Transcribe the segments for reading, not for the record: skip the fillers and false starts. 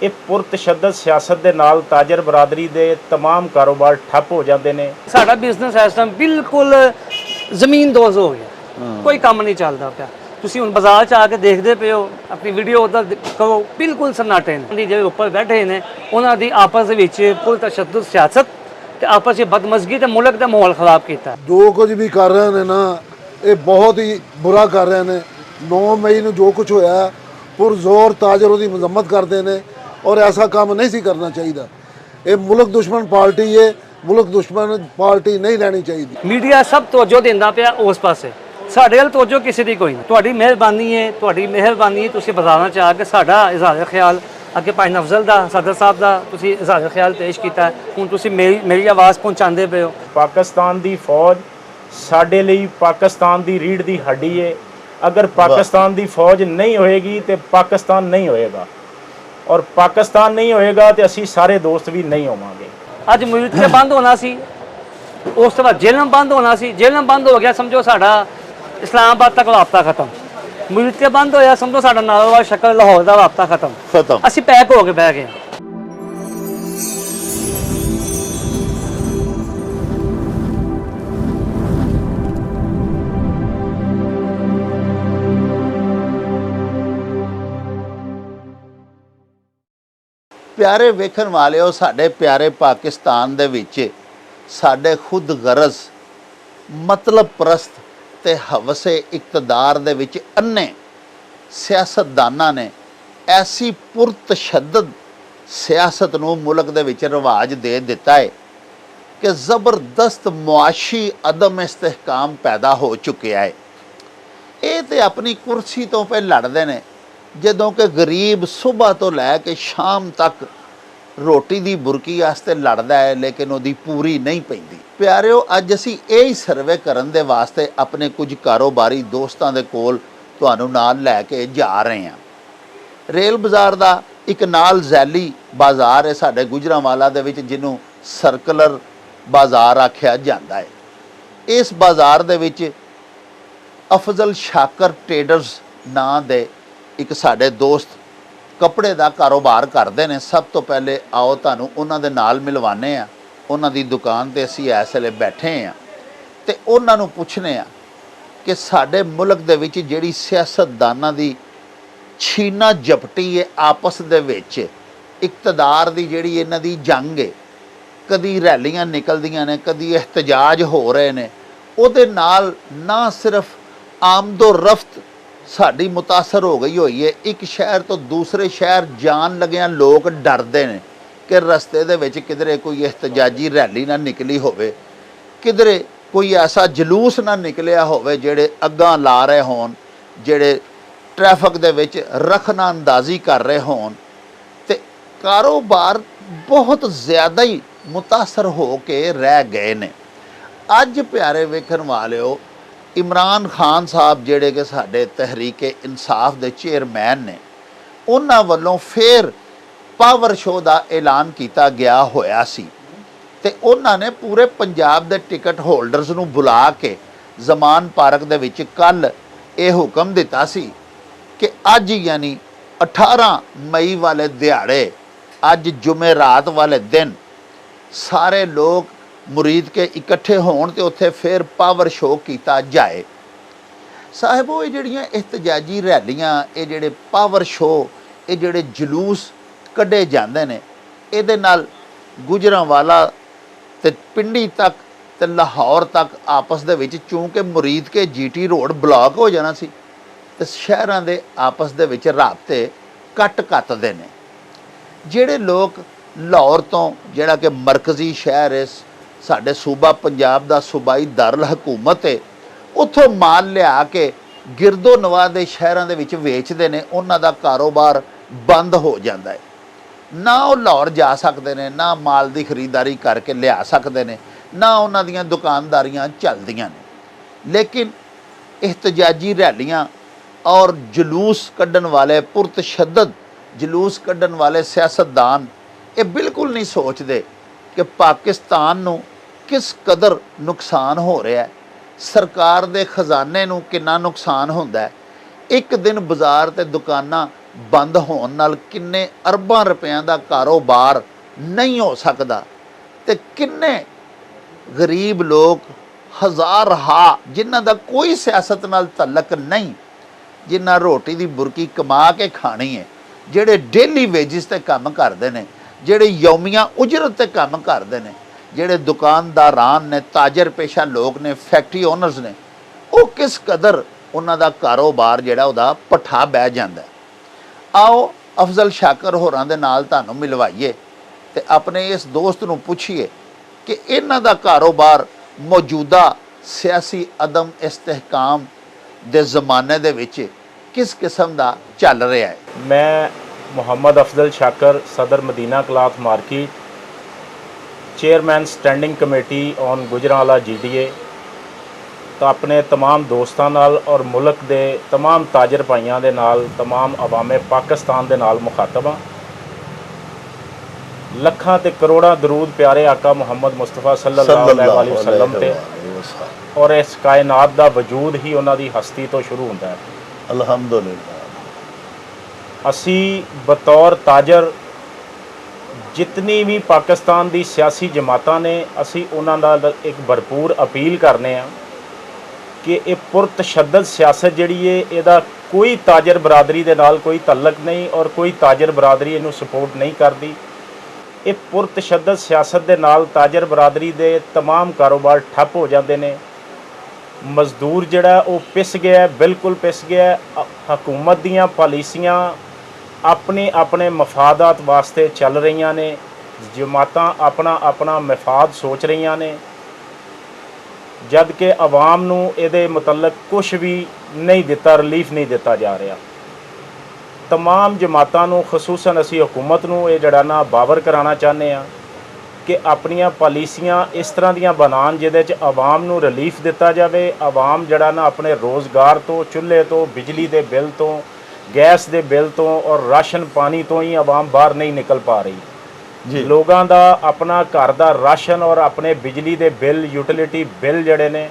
ਇਹ ਪੁਰਤਸ਼ੱਦਦ ਸਿਆਸਤ ਦੇ ਨਾਲ ਤਾਜਰ ਬਰਾਦਰੀ ਦੇ तमाम ਕਾਰੋਬਾਰ ਠੱਪ ਹੋ ਜਾਂਦੇ ਨੇ। ਸਾਡਾ ਬਿਜ਼ਨਸ ਇਸ ਟਾਈਮ ਬਿਲਕੁਲ ਜ਼ਮੀਨਦੋਜ਼ ਹੋ ਗਿਆ, ਕੋਈ ਕੰਮ ਨਹੀਂ ਚੱਲਦਾ ਪਿਆ। ਤੁਸੀਂ ਹੁਣ ਬਾਜ਼ਾਰ 'ਚ ਆ ਕੇ ਦੇਖਦੇ ਪਏ ਹੋ, ਆਪਣੀ ਵੀਡੀਓ ਉੱਧਰ ਕਰੋ, ਬਿਲਕੁਲ ਸਨਾਟੇ ਨੇ। ਜਿਹੜੇ ਉੱਪਰ ਬੈਠੇ ਨੇ ਉਹਨਾਂ ਦੀ ਆਪਸ ਦੇ ਵਿੱਚ ਪੁਰਤਸ਼ੱਦਦ ਸਿਆਸਤ ਤੇ ਆਪਸ ਵਿੱਚ ਬਦਮਜ਼ਗੀ ਤੇ ਮੁਲਕ ਦਾ ਮਾਹੌਲ ਖਰਾਬ ਕੀਤਾ। ਜੋ ਕੁਝ ਵੀ ਕਰ ਰਹੇ ਨੇ ਨਾ, ਇਹ ਬਹੁਤ ਹੀ ਬੁਰਾ ਕਰ ਰਹੇ ਨੇ। 9 ਮਈ ਨੂੰ ਜੋ ਕੁਝ ਹੋਇਆ, ਪੁਰਜ਼ੋਰ ਤਾਜਰ ਉਹਦੀ ਮਜ਼ੰਮਤ ਕਰਦੇ ਨੇ ਔਰ ਐਸਾ ਕੰਮ ਨਹੀਂ ਸੀ ਕਰਨਾ ਚਾਹੀਦਾ। ਇਹ ਮੁਲਕ ਦੁਸ਼ਮਣ ਪਾਰਟੀ ਹੈ, ਮੁਲਕ ਦੁਸ਼ਮਣ ਪਾਰਟੀ ਨਹੀਂ ਲੈਣੀ ਚਾਹੀਦੀ। ਮੀਡੀਆ ਸਭ ਤਵੱਜੋ ਦਿੰਦਾ ਪਿਆ ਉਸ ਪਾਸੇ, ਸਾਡੇ ਵੱਲ ਤਵੱਜੋ ਕਿਸੇ ਦੀ ਕੋਈ ਨਹੀਂ। ਤੁਹਾਡੀ ਮਿਹਰਬਾਨੀ ਹੈ, ਤੁਸੀਂ ਬਾਜ਼ਾਰਾਂ 'ਚ ਆ ਕੇ ਸਾਡਾ ਇਜ਼ਹਾਰ ਖਿਆਲ ਅੱਗੇ ਭਾਈ ਨਫਜ਼ਲ ਦਾ ਸਦਰ ਸਾਹਿਬ ਦਾ ਤੁਸੀਂ ਇਜ਼ਹਾਰ ਖਿਆਲ ਪੇਸ਼ ਕੀਤਾ। ਹੁਣ ਤੁਸੀਂ ਮੇਰੀ ਆਵਾਜ਼ ਪਹੁੰਚਾਉਂਦੇ ਪਏ ਹੋ। ਪਾਕਿਸਤਾਨ ਦੀ ਫੌਜ ਸਾਡੇ ਲਈ ਪਾਕਿਸਤਾਨ ਦੀ ਰੀੜ੍ਹ ਦੀ ਹੱਡੀ ਹੈ। ਅਗਰ ਪਾਕਿਸਤਾਨ ਦੀ ਫੌਜ ਨਹੀਂ ਹੋਏਗੀ ਤੇ ਪਾਕਿਸਤਾਨ ਨਹੀਂ ਹੋਏਗਾ, ਔਰ ਪਾਕਿਸਤਾਨ ਨਹੀਂ ਹੋਏਗਾ ਤੇ ਅਸੀਂ ਸਾਰੇ ਦੋਸਤ ਵੀ ਨਹੀਂ ਹੋਵਾਂਗੇ। ਅੱਜ ਮੁਲਕ ਬੰਦ ਹੋਣਾ ਸੀ, ਉਸ ਤੋਂ ਬਾਅਦ ਜੇਲ੍ਹਾਂ ਬੰਦ ਹੋਣਾ ਸੀ। ਜੇਲ੍ਹਾਂ ਬੰਦ ਹੋ ਗਿਆ, ਸਮਝੋ ਸਾਡਾ ਇਸਲਾਮਾਬਾਦ ਤੱਕ ਰਾਬਤਾ ਖਤਮ। ਮੁਲਕ ਬੰਦ ਹੋਇਆ, ਸਮਝੋ ਸਾਡਾ ਨਾਲੋਵਾਲ ਸ਼ਕਲ ਲਾਹੌਰ ਦਾ ਰਾਬਤਾ ਖਤਮ। ਅਸੀਂ ਪੈਕ ਹੋ ਕੇ ਬਹਿ ਗਏ। प्यारे वेखन वाले हो, साडे प्यारे पाकिस्तान दे विच साडे खुद गरज मतलब परस्त ते हवसे इकतदार दे विच अन्ने सियासतदानां ने ऐसी पुरतशद्दद सियासत नूं मुल्क दे विच रिवाज दे दिता है कि ज़बरदस्त मुआशी अदम इस्तेहकाम पैदा हो चुकिया है। ये तो अपनी कुर्सी तो पे लड़ते हैं, ਜਦੋਂ कि गरीब सुबह तो लैके शाम तक रोटी की बुरकी वास्ते लड़ता है लेकिन वो पूरी नहीं पैंदी। प्यारिओ, अज असी यही सर्वे करन दे वास्ते अपने कुछ कारोबारी दोस्तों के कोल तुहानू नाल लैके जा रहे हैं। रेल बाज़ार का एक नाल जैली बाज़ार है साडे गुजरांवाला दे विच, जिन्हों सर्कुलर बाज़ार आख्या जाता है। इस बाज़ार दे विच अफजल शाकर ट्रेडर्स नां दे एक साडे दोस्त कपड़े का कारोबार करते हैं। सब तो पहले आओ तुहानू उन्हां दे नाल मिलवाने आ। उन्हां दी दुकान ते असीं इस वेले बैठे हैं ते उन्हां नू पुछने आ कि साडे मुल्क दे विच जिहड़ी सियासतदानां दी छीना झपटी है आपस दे विच, इकतदार दी जिहड़ी इन्हां दी जंग है, कदी रैलियां निकलदियां ने, कदी एहतजाज हो रहे ने, उहदे नाल ना सिर्फ आमदोरफ्त साड़ी मुतासर हो गई हुई है, एक शहर तो दूसरे शहर जान लग्या लोग डरते हैं कि रस्ते दे विच किधरे कोई एहतजाजी रैली ना निकली होवे, किधरे कोई ऐसा जलूस ना निकलिया होवे जेड़े अग्गां ला रहे होन, जेड़े ट्रैफिक दे विच रखना अंदाजी कर रहे होन, ते कारोबार बहुत ज़्यादा ही मुतासर हो के रह गए ने। अज प्यारे वेखन वालिओ, इमरान खान साहब जिहड़े कि साडे तहरीक इंसाफ दे चेयरमैन ने, उन्हां वल्लों फिर पावर शो का ऐलान किया गया होया सी ते उन्हां ने पूरे पंजाब दे टिकट होल्डर्स नूं बुला के जमान पार्क दे विच कल ये हुक्म दिता सी कि अज यानी 18 मई वाले दिहाड़े, अज जुमेरात वाले दिन सारे लोग मुरीद के इकट्ठे होण ते उत्थे फिर पावर शो किया जाए। साहिबो, ये जिहड़ियां एहतजाजी रैलियां, ये जिहड़े पावर शो, ये जिहड़े जलूस कढे जांदे ने, इहदे नाल गुजरांवाला ते पिंडी तक ते लाहौर तक आपस दे विच, चूंकि मुरीद के GT रोड ब्लॉक हो जाना सी ते शहरां दे आपस दे विच राबते कट कतदे ने। जिहड़े लोग लाहौर तो, जिहड़ा कि मरकजी शहर है साडे सूबा पंजाब दा सूबाई दारुल हकूमत है, उत्थों माल लिया के गिरदो नवाह दे शहरां दे विच वेचदे ने, उन्हां दा कारोबार बंद हो जाता है। ना वो लाहौर जा सकते हैं, ना माल की खरीदारी करके लिया सकते हैं, ना उन्हां दीयां दुकानदारियां चलदियां ने। लेकिन एहतजाजी रैलियां और जलूस कड्ढण वाले, पुरतशद्दद जलूस कड्ढण वाले सियासतदान ये बिल्कुल नहीं सोचते कि पाकिस्तान नूं किस कदर नुकसान हो रहा है, सरकार दे खजाने नूं कितना नुकसान होंदा है। एक दिन बाज़ार ते दुकानां ਬੰਦ ਹੋਣ ਨਾਲ ਕਿੰਨੇ ਅਰਬਾਂ ਰੁਪਇਆਂ ਦਾ ਕਾਰੋਬਾਰ ਨਹੀਂ ਹੋ ਸਕਦਾ, ਤੇ ਕਿੰਨੇ ਗਰੀਬ ਲੋਕ ਹਜ਼ਾਰ ਜਿਨ੍ਹਾਂ ਦਾ ਕੋਈ ਸਿਆਸਤ ਨਾਲ ਤਲਕ ਨਹੀਂ, ਜਿਨ੍ਹਾਂ ਰੋਟੀ ਦੀ ਬੁਰਕੀ ਕਮਾ ਕੇ ਖਾਣੀ ਹੈ, ਜਿਹੜੇ ਡੇਲੀ ਵੇਜਿਸ ਤੇ ਕੰਮ ਕਰਦੇ ਨੇ, ਜਿਹੜੇ ਯੌਮੀਆਂ ਉਜਰਤ ਤੇ ਕੰਮ ਕਰਦੇ ਨੇ, ਜਿਹੜੇ ਦੁਕਾਨਦਾਰਾਂ ਨੇ, ਤਾਜਰ ਪੇਸ਼ਾ ਲੋਕ ਨੇ, ਫੈਕਟਰੀ ਓਨਰਸ ਨੇ, ਉਹ ਕਿਸ ਕਦਰ ਉਹਨਾਂ ਦਾ ਕਾਰੋਬਾਰ ਜਿਹੜਾ ਉਹਦਾ ਪੱਠਾ ਬਹਿ ਜਾਂਦਾ। ਆਓ ਅਫਜ਼ਲ ਸ਼ਾਕਰ ਹੋਰਾਂ ਦੇ ਨਾਲ ਤੁਹਾਨੂੰ ਮਿਲਵਾਈਏ ਤੇ ਆਪਣੇ ਇਸ ਦੋਸਤ ਨੂੰ ਪੁੱਛੀਏ ਕਿ ਇਹਨਾਂ ਦਾ ਕਾਰੋਬਾਰ ਮੌਜੂਦਾ ਸਿਆਸੀ ਅਦਮ ਇਸਤਹਿਕਾਮ ਦੇ ਜ਼ਮਾਨੇ ਦੇ ਵਿੱਚ ਕਿਸ ਕਿਸਮ ਦਾ ਚੱਲ ਰਿਹਾ ਹੈ। मैं मोहम्मद अफजल शाकर, सदर Madina cloth market, chairman standing committee on Gujranwala GDA, तो अपने तमाम दोस्तां नाल और मुल्क दे तमाम ताजर भाइयों दे नाल, तमाम अवामे पाकिस्तान दे नाल मुखातब हाँ। लखां ते करोड़ां दरूद प्यारे आका मुहम्मद मुस्तफा सल्लल्लाहु अलैहि वसल्लम ते, और इस कायनात दा वजूद ही उन्हां दी हस्ती तो शुरू हुंदा है। अल्हम्दुलिल्लाह असी बतौर ताजर जितनी भी पाकिस्तान दी सियासी जमातां ने, असी उन्हां नाल एक भरपूर अपील करने आ कि ये पुरतशद्दद सियासत जिहड़ी है, इहदा कोई ताजर बरादरी दे नाल कोई तल्लक नहीं और कोई ताजर बरादरी इहनूं सपोर्ट नहीं करती। ये पुरतशद्दद सियासत दे नाल ताजर बरादरी दे तमाम कारोबार ठप हो जाते हैं। मजदूर जिहड़ा वो पिस गया, बिल्कुल पिस गया। हुकूमत दीयां पॉलिसियां अपने अपने मफादात वास्ते चल रही ने, जमातां अपना अपना मफाद सोच रही ने, जद कि आवाम नूं इहदे मुतल्लक कुछ भी नहीं दिता, रिलीफ नहीं दिता जा रहा। तमाम जमातां नूं खसूसन असी हुकूमत नूं ये जिहड़ा ना बावर कराना चाहते हैं कि अपनियां पॉलिसियां इस तरह दियां बनान जिहदे च आवाम नूं रिलीफ दिता जाए। आवाम जिहड़ा ना अपने रोज़गार तो, चुल्हे तो, बिजली दे बिल तो, गैस दे बिल तो और राशन पानी तो ही आवाम बाहर नहीं निकल पा रही जी। लोगों का अपना घर का राशन और अपने बिजली दे बिल, यूटिलिटी बिल जड़े ने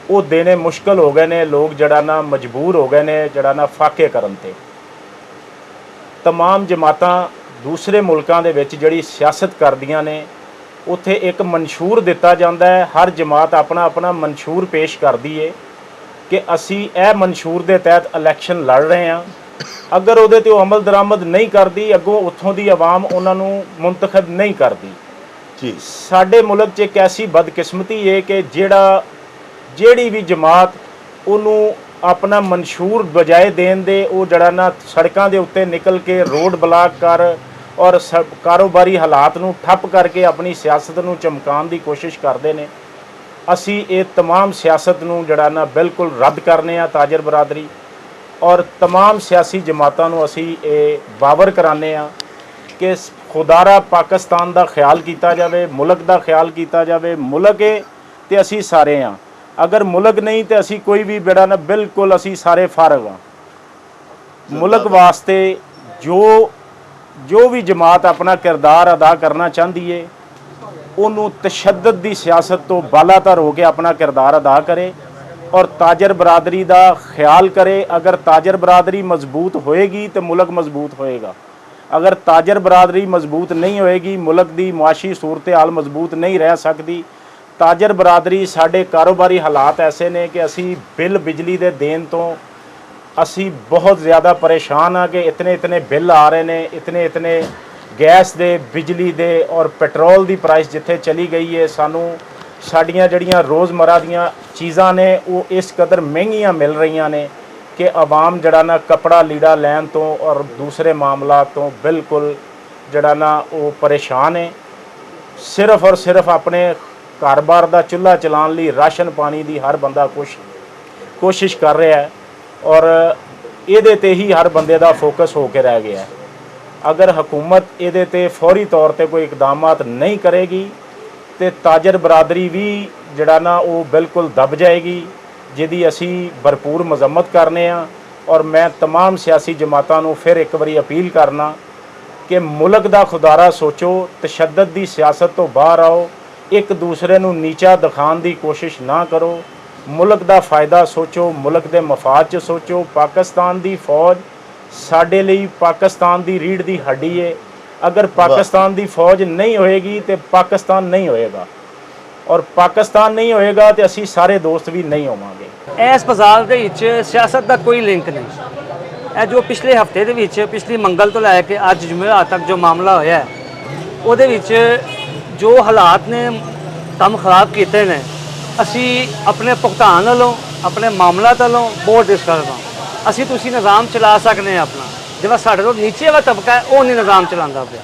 वो देने मुश्किल हो गए ने। लोग जड़ा ना मजबूर हो गए ने जड़ा ना फाके करन ते। तमाम जमातां दूसरे मुल्कां दे विच जिहड़ी सियासत करदियां ने, उत्थे एक मंशूर दिता जाता है। हर जमात अपना अपना मंशूर पेश करदी है कि असी यह मंशूर के तहत इलैक्शन लड़ रहे हैं। अगर उहदे ते अमल दरामद नहीं करती, अगों उत्थों की आवाम उन्होंने मुंतखब नहीं करती जी। साडे मुल्क च एक ऐसी बदकिस्मती है कि जिहड़ी भी जमात उन्होंने अपना मंशूर बजाए देन दे, वो जड़ा ना सड़कों के उत्ते निकल के रोड ब्लॉक कर और कारोबारी हालात नूं ठप करके अपनी सियासत नूं चमकाउण दी कोशिश करते हैं। असी ये तमाम सियासत नूं जड़ा ना बिल्कुल रद्द करने आ ताजर बरादरी, और तमाम सियासी जमातां नूं असी ये बावर कराने आ कि खुदारा पाकिस्तान दा ख्याल किया जाए, मुल्क दा ख्याल किया जाए। मुल्क है तो असी सारे हाँ, अगर मुल्क नहीं तो असी कोई भी बेड़ा ना, बिल्कुल असी सारे फारग हाँ। मुल्क वास्ते जो भी जमात अपना किरदार अदा करना चाहती है, उन्होंने तशद्दद दी सियासत तो बालातर होकर अपना किरदार अदा करे और ताजर बरादरी का ख्याल करे। अगर ताजर बरादरी मजबूत होएगी तो मुल्क मजबूत होएगा। अगर ताजर बरादरी मजबूत नहीं होएगी, मुल्क की मुआशी सूरत हाल मजबूत नहीं रह सकती। ताजर बरादरी साढ़े कारोबारी हालात ऐसे ने कि असी बिल बिजली दे देन तो असी बहुत ज़्यादा परेशान हाँ कि इतने इतने बिल आ रहे हैं, इतने इतने गैस दे, बिजली दे और पेट्रोल की प्राइस जिथे चली गई है। सानू साड़ियाँ जड़ियाँ रोज़मर्रा दियाँ चीज़ां ने वो इस कदर महंगियाँ मिल रही ने कि आवाम जड़ा ना कपड़ा लीड़ा लैन तो और दूसरे मामला तो बिल्कुल जड़ा ना वो परेशान है। सिर्फ और सिर्फ अपने कारोबार का चूल्हा चलाने लिए राशन पानी की हर बंदा कोशिश कर रहा है और ये ते ही हर बंदे का फोकस होकर रह गया है। अगर हुकूमत ये ते फौरी तौर पर कोई इकदामात नहीं करेगी तो ताजर बरादरी भी जड़ा ना वो बिल्कुल दब जाएगी, जिहदी असी भरपूर मजम्मत करने आ। और मैं तमाम सियासी जमातां नूं फिर एक बारी अपील करना कि मुल्क दा खुदारा सोचो, तशद्दद दी सियासत तो बाहर आओ, एक दूसरे नूं नीचा दिखाने की कोशिश ना करो, मुल्क दा फ़ायदा सोचो, मुल्क दे मफाद च सोचो। पाकिस्तान दी फौज ਸਾਡੇ ਲਈ ਪਾਕਿਸਤਾਨ ਦੀ ਰੀੜ੍ਹ ਦੀ ਹੱਡੀ ਹੈ। ਅਗਰ ਪਾਕਿਸਤਾਨ ਦੀ ਫੌਜ ਨਹੀਂ ਹੋਏਗੀ ਤੇ ਪਾਕਿਸਤਾਨ ਨਹੀਂ ਹੋਏਗਾ, ਔਰ ਪਾਕਿਸਤਾਨ ਨਹੀਂ ਹੋਏਗਾ ਤੇ ਅਸੀਂ ਸਾਰੇ ਦੋਸਤ ਵੀ ਨਹੀਂ ਹੋਵਾਂਗੇ। ਇਸ ਬਾਜ਼ਾਰ ਦੇ ਵਿੱਚ ਸਿਆਸਤ ਦਾ ਕੋਈ ਲਿੰਕ ਨਹੀਂ। ਇਹ ਜੋ ਪਿਛਲੇ ਹਫਤੇ ਦੇ ਵਿੱਚ, ਪਿਛਲੀ ਮੰਗਲ ਤੋਂ ਲੈ ਕੇ ਅੱਜ ਜੁਮੇਰਾਤ ਤੱਕ ਜੋ ਮਾਮਲਾ ਹੋਇਆ ਹੈ, ਉਹਦੇ ਵਿੱਚ ਜੋ ਹਾਲਾਤ ਨੇ ਕੰਮ ਖਰਾਬ ਕੀਤੇ ਨੇ, ਅਸੀਂ ਆਪਣੇ ਭੁਗਤਾਨ ਵੱਲੋਂ, ਆਪਣੇ ਮਾਮਲਾ ਵੱਲੋਂ ਬਹੁਤ ਡਿਸਟਰਬ ਹਾਂ। ਅਸੀਂ ਤੁਸੀਂ ਨਿਜ਼ਾਮ ਚਲਾ ਸਕਦੇ ਹਾਂ ਆਪਣਾ, ਜਿਹੜਾ ਸਾਡੇ ਤੋਂ ਨੀਚੇ ਵਾਲਾ ਤਬਕਾ ਹੈ ਉਹ ਨਹੀਂ ਨਿਜ਼ਾਮ ਚਲਾਉਂਦਾ ਪਿਆ।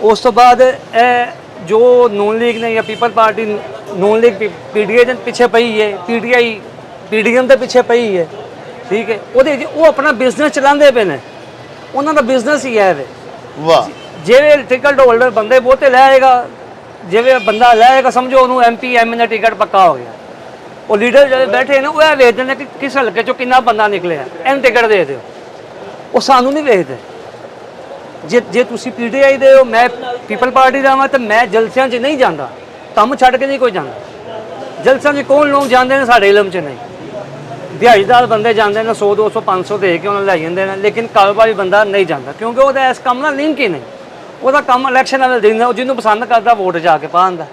ਉਸ ਤੋਂ ਬਾਅਦ ਇਹ ਜੋ ਨੂਨ ਲੀਗ ਨੇ ਜਾਂ ਪੀਪਲ ਪਾਰਟੀ, ਨੂਨ ਲੀਗ ਪੀਡੀਆਈ ਦੇ ਪਿੱਛੇ ਪਈ ਹੈ, ਪੀਡੀਆਈ ਪੀਡੀਐਮ ਦੇ ਪਿੱਛੇ ਪਈ ਹੈ, ਠੀਕ ਹੈ। ਉਹਦੇ ਉਹ ਆਪਣਾ ਬਿਜ਼ਨਸ ਚਲਾਉਂਦੇ ਪਏ ਨੇ, ਉਹਨਾਂ ਦਾ ਬਿਜ਼ਨਸ ਹੀ ਹੈ। ਵਾਹ, ਜਿਵੇਂ ਟਿਕਟ ਹੋਲਡਰ ਬੰਦੇ ਬਹੁਤੇ ਲੈ ਆਏਗਾ, ਜਿਵੇਂ ਬੰਦਾ ਲੈ ਆਏਗਾ ਸਮਝੋ ਉਹਨੂੰ ਐਮਪੀ ਐਮਐਲਏ ਦਾ ਟਿਕਟ ਪੱਕਾ ਹੋ ਗਿਆ। ਉਹ ਲੀਡਰ ਜਿਹੜੇ ਬੈਠੇ ਨੇ ਉਹ ਇਹ ਵੇਖਦੇ ਨੇ ਕਿ ਕਿਸ ਹਲਕੇ ਚੋਂ ਕਿੰਨਾ ਬੰਦਾ ਨਿਕਲਿਆ, ਇਹਨੂੰ ਟਿਕਟ ਦੇ ਦਿਓ। ਉਹ ਸਾਨੂੰ ਨਹੀਂ ਵੇਖਦੇ। ਜੇ ਤੁਸੀਂ ਪੀਡੀਆਈ ਦੇ ਹੋ, ਮੈਂ ਪੀਪਲ ਪਾਰਟੀ ਦਾ ਹਾਂ, ਤਾਂ ਮੈਂ ਜਲਸਿਆਂ 'ਚ ਨਹੀਂ ਜਾਂਦਾ, ਕੰਮ ਛੱਡ ਕੇ ਨਹੀਂ ਕੋਈ ਜਾਂਦਾ। ਜਲਸਿਆਂ 'ਚ ਕੌਣ ਲੋਕ ਜਾਂਦੇ ਨੇ, ਸਾਡੇ ਇਲਮ 'ਚ ਨਹੀਂ। ਦਿਹਾੜੀਦਾਰ ਬੰਦੇ ਜਾਂਦੇ ਨੇ, 100 200 500 ਦੇ ਕੇ ਉਹਨਾਂ ਲੈ ਜਾਂਦੇ ਨੇ, ਲੇਕਿਨ ਕਾਰੋਬਾਰੀ ਬੰਦਾ ਨਹੀਂ ਜਾਂਦਾ, ਕਿਉਂਕਿ ਉਹਦਾ ਇਸ ਕੰਮ ਨਾਲ ਲਿੰਕ ਹੀ ਨਹੀਂ। ਉਹਦਾ ਕੰਮ ਇਲੈਕਸ਼ਨ ਵਾਲੇ ਦਿਨ ਉਹ ਜਿਹਨੂੰ ਪਸੰਦ ਕਰਦਾ ਵੋਟ ਜਾ ਕੇ ਪਾਉਂਦਾ,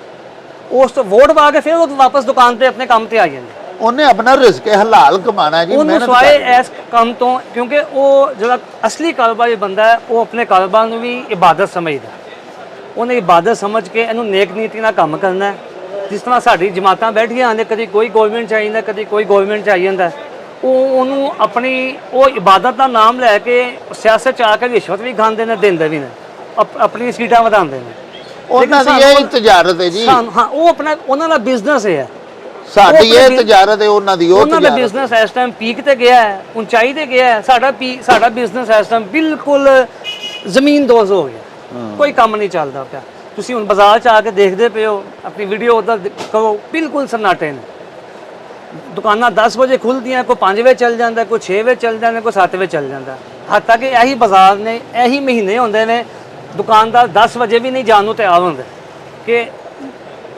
ਉਸ ਤੋਂ ਵੋਟ ਪਾ ਕੇ ਫਿਰ ਉਹ ਵਾਪਸ ਦੁਕਾਨ ਤੇ ਆਪਣੇ ਕੰਮ ਤੇ ਆ ਜਾਂਦਾ। ਉਹਨੇ ਆਪਣਾ ਰਿਜ਼ਕ ਹਲਾਲ ਕਮਾਣਾ ਜੀ, ਉਹਨੂੰ ਸਵਾਏ ਇਸ ਕੰਮ ਤੋਂ, ਕਿਉਂਕਿ ਉਹ ਜਿਹੜਾ ਅਸਲੀ ਕਾਰੋਬਾਰੀ ਬੰਦਾ ਹੈ ਉਹ ਆਪਣੇ ਕਾਰੋਬਾਰ ਨੂੰ ਵੀ ਇਬਾਦਤ ਸਮਝਦਾ। ਉਹਨੇ ਇਬਾਦਤ ਸਮਝ ਕੇ ਇਹਨੂੰ ਨੇਕ ਨੀਤੀ ਨਾਲ ਕੰਮ ਕਰਨਾ ਹੈ। ਜਿਸ ਤਰ੍ਹਾਂ ਸਾਡੀ ਜਮਾਤਾਂ ਬੈਠੀਆਂ ਨੇ, ਕਦੀ ਕੋਈ ਗਵਰਨਮੈਂਟ 'ਚ ਆ ਜਾਂਦਾ, ਕਦੀ ਕੋਈ ਗਵਰਨਮੈਂਟ 'ਚ ਆ ਜਾਂਦਾ, ਉਹਨੂੰ ਆਪਣੀ ਉਹ ਇਬਾਦਤ ਦਾ ਨਾਮ ਲੈ ਕੇ ਸਿਆਸਤ 'ਚ ਆ ਕੇ ਰਿਸ਼ਵਤ ਵੀ ਖਾਂਦੇ ਨੇ, ਦਿੰਦੇ ਵੀ ਨੇ, ਆਪਣੀ ਸੀਟਾਂ ਵਧਾਉਂਦੇ ਨੇ। ਉਹਨਾਂ ਦੀ ਇਹ ਤਜਾਰਤ ਹੈ ਜੀ। ਹਾਂ, ਉਹ ਆਪਣਾ ਉਹਨਾਂ ਦਾ ਬਿਜ਼ਨਸ ਹੈ। ਸਾਡੀ ਇਹ ਤਜਾਰਤ ਹੈ, ਉਹਨਾਂ ਦੀ ਉਹ ਉਹਨਾਂ ਦਾ ਬਿਜ਼ਨਸ ਇਸ ਟਾਈਮ ਪੀਕ ਤੇ ਗਿਆ ਹੈ, ਉਚਾਈ ਤੇ ਗਿਆ ਹੈ। ਸਾਡਾ ਬਿਜ਼ਨਸ ਇਸ ਟਾਈਮ ਬਿਲਕੁਲ ਜ਼ਮੀਨਦੋਜ਼ ਹੋ ਗਿਆ, ਕੋਈ ਕੰਮ ਨਹੀਂ ਚੱਲਦਾ ਪਿਆ। ਤੁਸੀਂ ਹੁਣ ਬਾਜ਼ਾਰ 'ਚ ਆ ਕੇ ਦੇਖਦੇ ਪਏ ਹੋ, ਆਪਣੀ ਵੀਡੀਓ ਉੱਧਰ ਕਰੋ, ਬਿਲਕੁਲ ਸਨਾਟੇ ਨੇ। ਦੁਕਾਨਾਂ 10 ਵਜੇ ਖੁੱਲ੍ਹਦੀਆਂ, ਕੋਈ 5 ਵਜੇ ਚੱਲ ਜਾਂਦਾ, ਕੋਈ 6 ਵਜੇ ਚੱਲ ਜਾਂਦਾ, ਕੋਈ 7 ਵਜੇ ਚੱਲ ਜਾਂਦਾ। ਹੱਦ ਤੱਕ ਇਹੀ ਬਾਜ਼ਾਰ ਨੇ, ਇਹੀ ਮਹੀਨੇ ਹੁੰਦੇ ਨੇ ਦੁਕਾਨਦਾਰ 10 ਵਜੇ ਵੀ ਨਹੀਂ ਜਾਣ ਨੂੰ ਤਿਆਰ ਹੁੰਦੇ ਕਿ